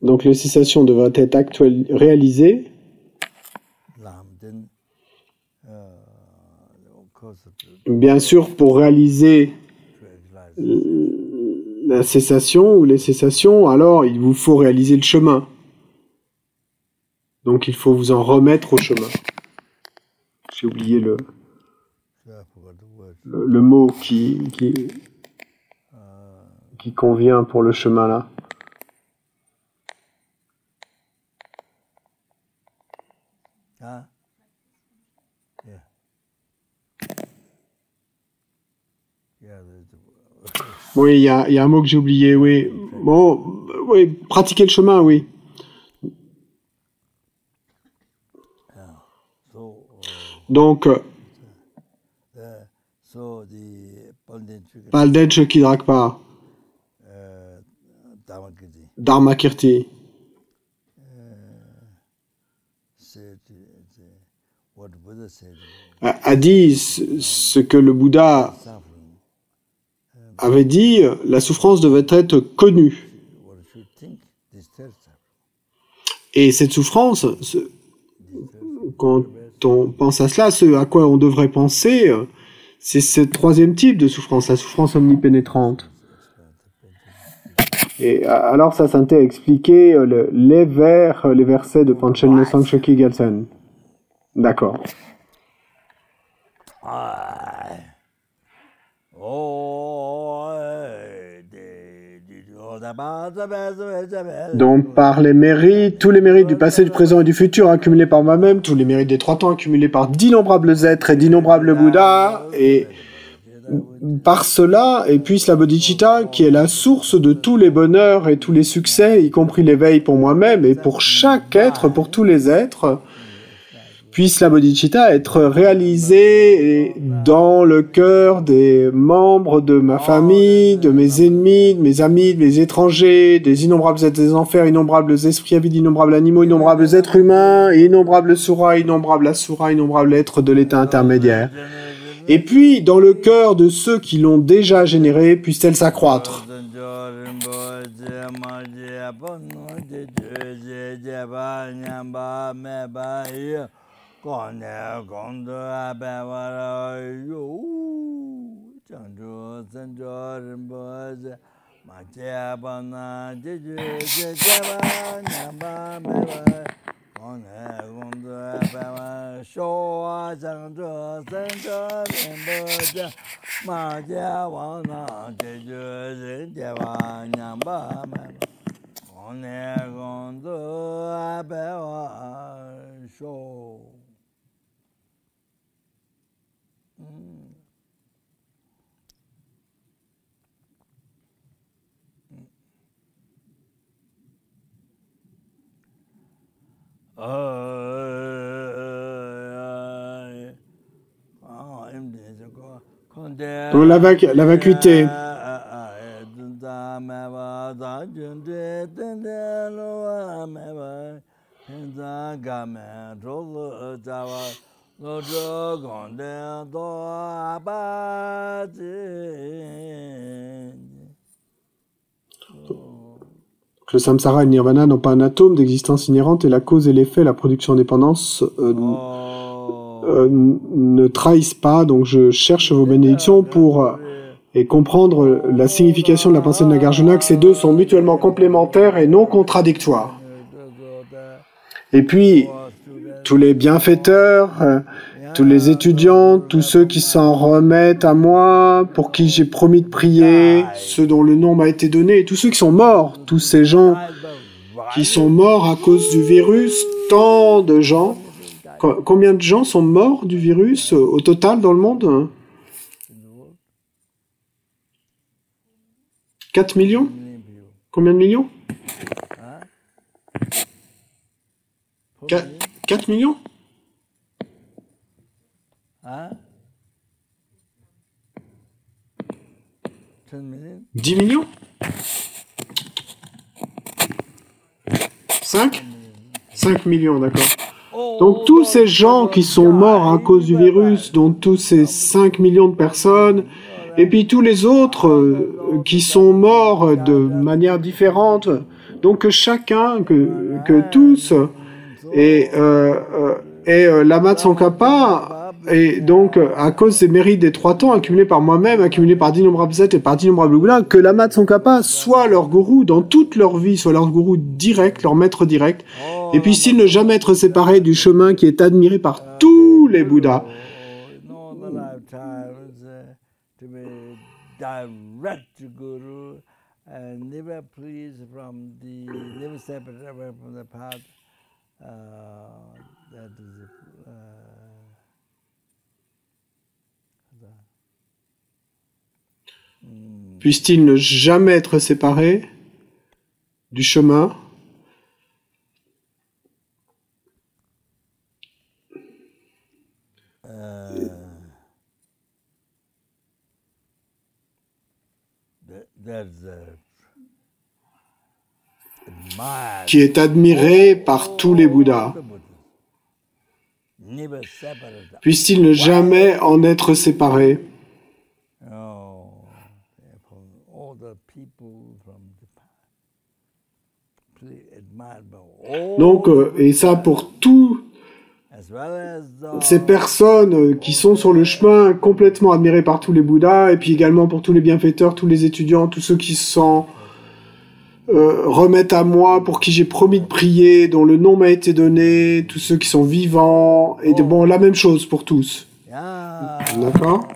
Donc les cessations devraient être réalisées. Bien sûr, pour réaliser la cessation ou les cessations, alors il vous faut réaliser le chemin. Donc il faut vous en remettre au chemin. J'ai oublié le mot qui convient pour le chemin là. Oui, il y a un mot que j'ai oublié, oui. Bon, oui, pratiquer le chemin, oui. Donc, Paldej qui drague pas. Dharmakirti. A dit ce que le Bouddha avait dit, la souffrance devait être connue. Et cette souffrance, quand on pense à cela, ce à quoi on devrait penser, c'est ce troisième type de souffrance, la souffrance omnipénétrante. Et alors ça Santé a expliqué les versets de Panchen no Sangchoki Gyaltsen. D'accord. Donc par les mérites, tous les mérites du passé, du présent et du futur accumulés par moi-même, tous les mérites des 3 temps accumulés par d'innombrables êtres et d'innombrables Bouddhas, et par cela, et puisse la bodhicitta, qui est la source de tous les bonheurs et tous les succès, y compris l'éveil pour moi-même et pour chaque être, pour tous les êtres, puisse la bodhicitta être réalisée dans le cœur des membres de ma famille, de mes ennemis, de mes amis, de mes étrangers, des innombrables êtres des enfers, innombrables esprits avides, innombrables animaux, innombrables êtres humains, innombrables suras, innombrables asuras, innombrables êtres de l'état intermédiaire. Et puis, dans le cœur de ceux qui l'ont déjà généré, puisse-t-elle s'accroître. Donc la vacuité. Le samsara et le nirvana n'ont pas un atome d'existence inhérente et la cause et l'effet, la production en dépendance ne trahissent pas. Donc je cherche vos bénédictions pour et comprendre la signification de la pensée de Nagarjuna, que ces deux sont mutuellement complémentaires et non contradictoires. Et puis, tous les bienfaiteurs, tous les étudiants, tous ceux qui s'en remettent à moi, pour qui j'ai promis de prier, ceux dont le nom m'a été donné, et tous ceux qui sont morts, tous ces gens qui sont morts à cause du virus, tant de gens. Combien de gens sont morts du virus au total dans le monde? 4 millions? Combien de millions? 4 millions? 10 millions? 5? 5 millions, d'accord. Donc tous ces gens qui sont morts à cause du virus, dont tous ces 5 millions de personnes, et puis tous les autres qui sont morts de manière différente, donc que chacun, que tous, et Lama Tsongkhapa, et donc à cause des mérites des 3 temps accumulés par moi-même, accumulés par d'innombrables êtres et par d'innombrables Bouddhas, que Lama Tsongkhapa soit leur gourou dans toute leur vie, soit leur gourou direct, leur maître direct, et puisse-t-il ne jamais être séparé du chemin qui est admiré par tous les Bouddhas. Puisse-t-il ne jamais être séparé du chemin qui est admiré par tous les Bouddhas. Puisse-t-il ne jamais en être séparé. Donc, et ça pour tous ces personnes qui sont sur le chemin complètement admirées par tous les Bouddhas, et puis également pour tous les bienfaiteurs, tous les étudiants, tous ceux qui s'en remettent à moi, pour qui j'ai promis de prier, dont le nom m'a été donné, tous ceux qui sont vivants, et bon, la même chose pour tous. D'accord ?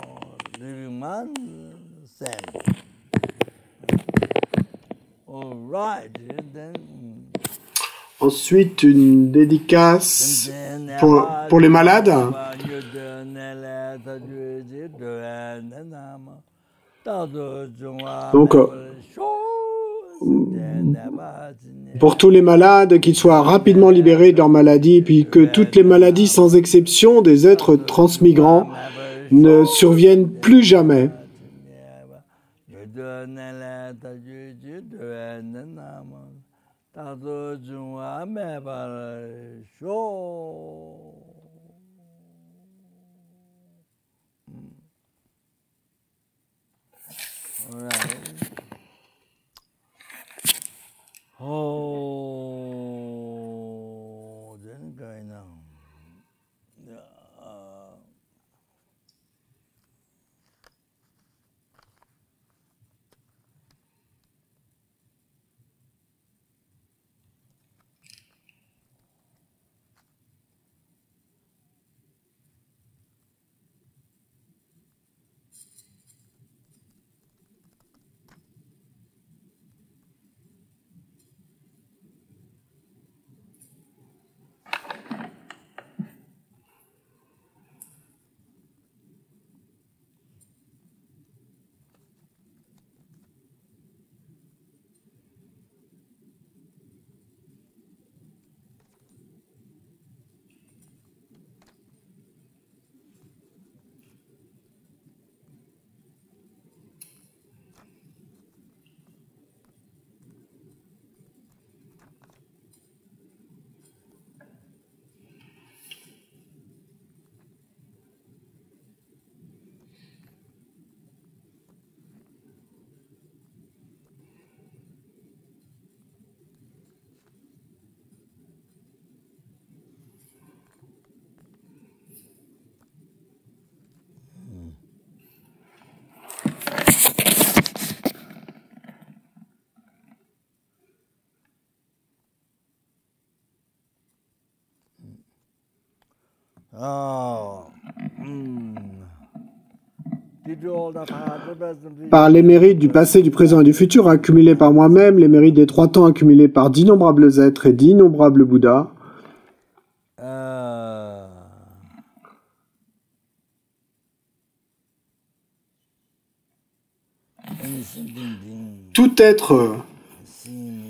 Ensuite, une dédicace pour les malades. Donc, pour tous les malades, qu'ils soient rapidement libérés de leur maladie, puis que toutes les maladies, sans exception, des êtres transmigrants, ne surviennent plus jamais. Par les mérites du passé, du présent et du futur accumulés par moi-même, les mérites des 3 temps accumulés par d'innombrables êtres et d'innombrables Bouddhas, tout être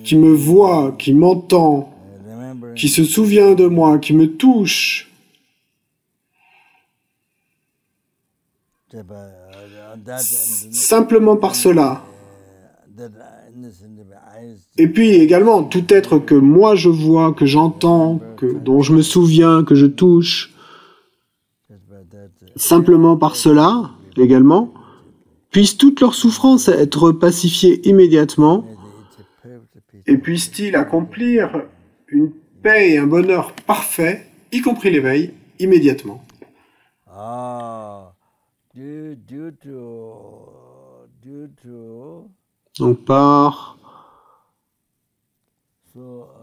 qui me voit, qui m'entend, qui se souvient de moi, qui me touche, simplement par cela, Et puis également, tout être que moi je vois, que j'entends, dont je me souviens, que je touche, simplement par cela, également, puissent toutes leurs souffrances être pacifiées immédiatement, et puissent-ils accomplir une paix et un bonheur parfait, y compris l'éveil, immédiatement.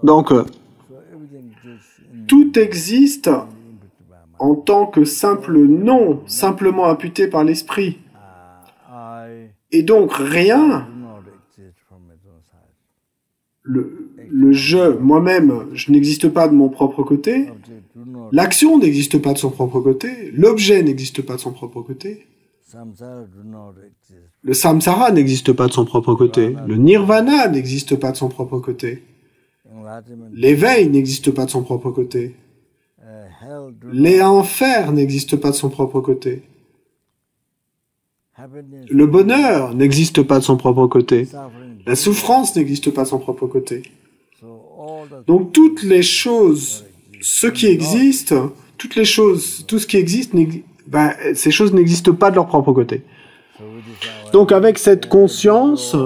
Donc, tout existe en tant que simple nom, simplement imputé par l'esprit. Et donc rien, le je, moi-même, je n'existe pas de mon propre côté, l'action n'existe pas de son propre côté, l'objet n'existe pas de son propre côté, le samsara n'existe pas de son propre côté, le nirvana n'existe pas de son propre côté, l'éveil n'existe pas de son propre côté, les enfers n'existent pas de son propre côté, le bonheur n'existe pas de son propre côté, la souffrance n'existe pas de son propre côté. Donc toutes les choses, ce qui existe, toutes les choses, tout ce qui existe, ces choses n'existent pas de leur propre côté. Donc avec cette conscience,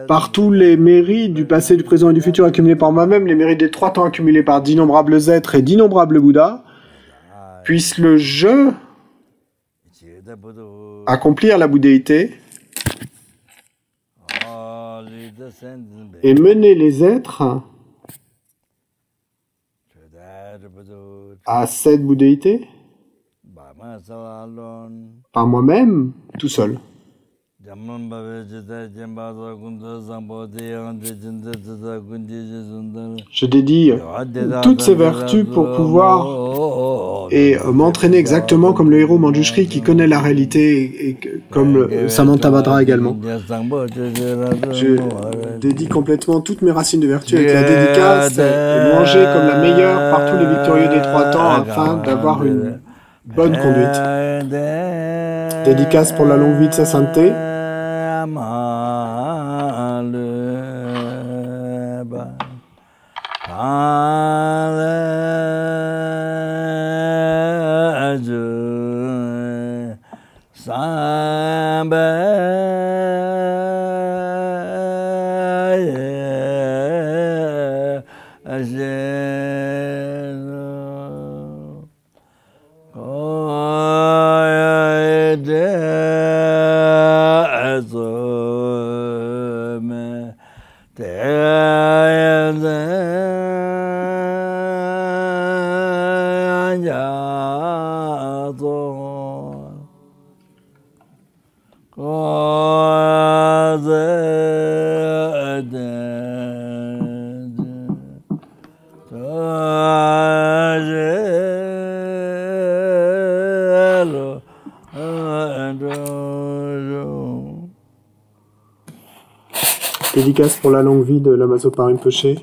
par tous les mérites du passé, du présent et du futur accumulés par moi-même, les mérites des 3 temps accumulés par d'innombrables êtres et d'innombrables Bouddhas, puisse le je accomplir la bouddhéité et mener les êtres à cette bouddhéité par moi-même, tout seul. Je dédie toutes ces vertus pour pouvoir m'entraîner exactement comme le héros Manjushri qui connaît la réalité et comme Samantabhadra également. Je dédie complètement toutes mes racines de vertu avec la dédicace et louanger comme la meilleure par tous les victorieux des 3 temps afin d'avoir une bonne conduite. Dédicace pour la longue vie de sa sainteté. Dédicace pour la longue vie de Lama Zopa Rinpoché.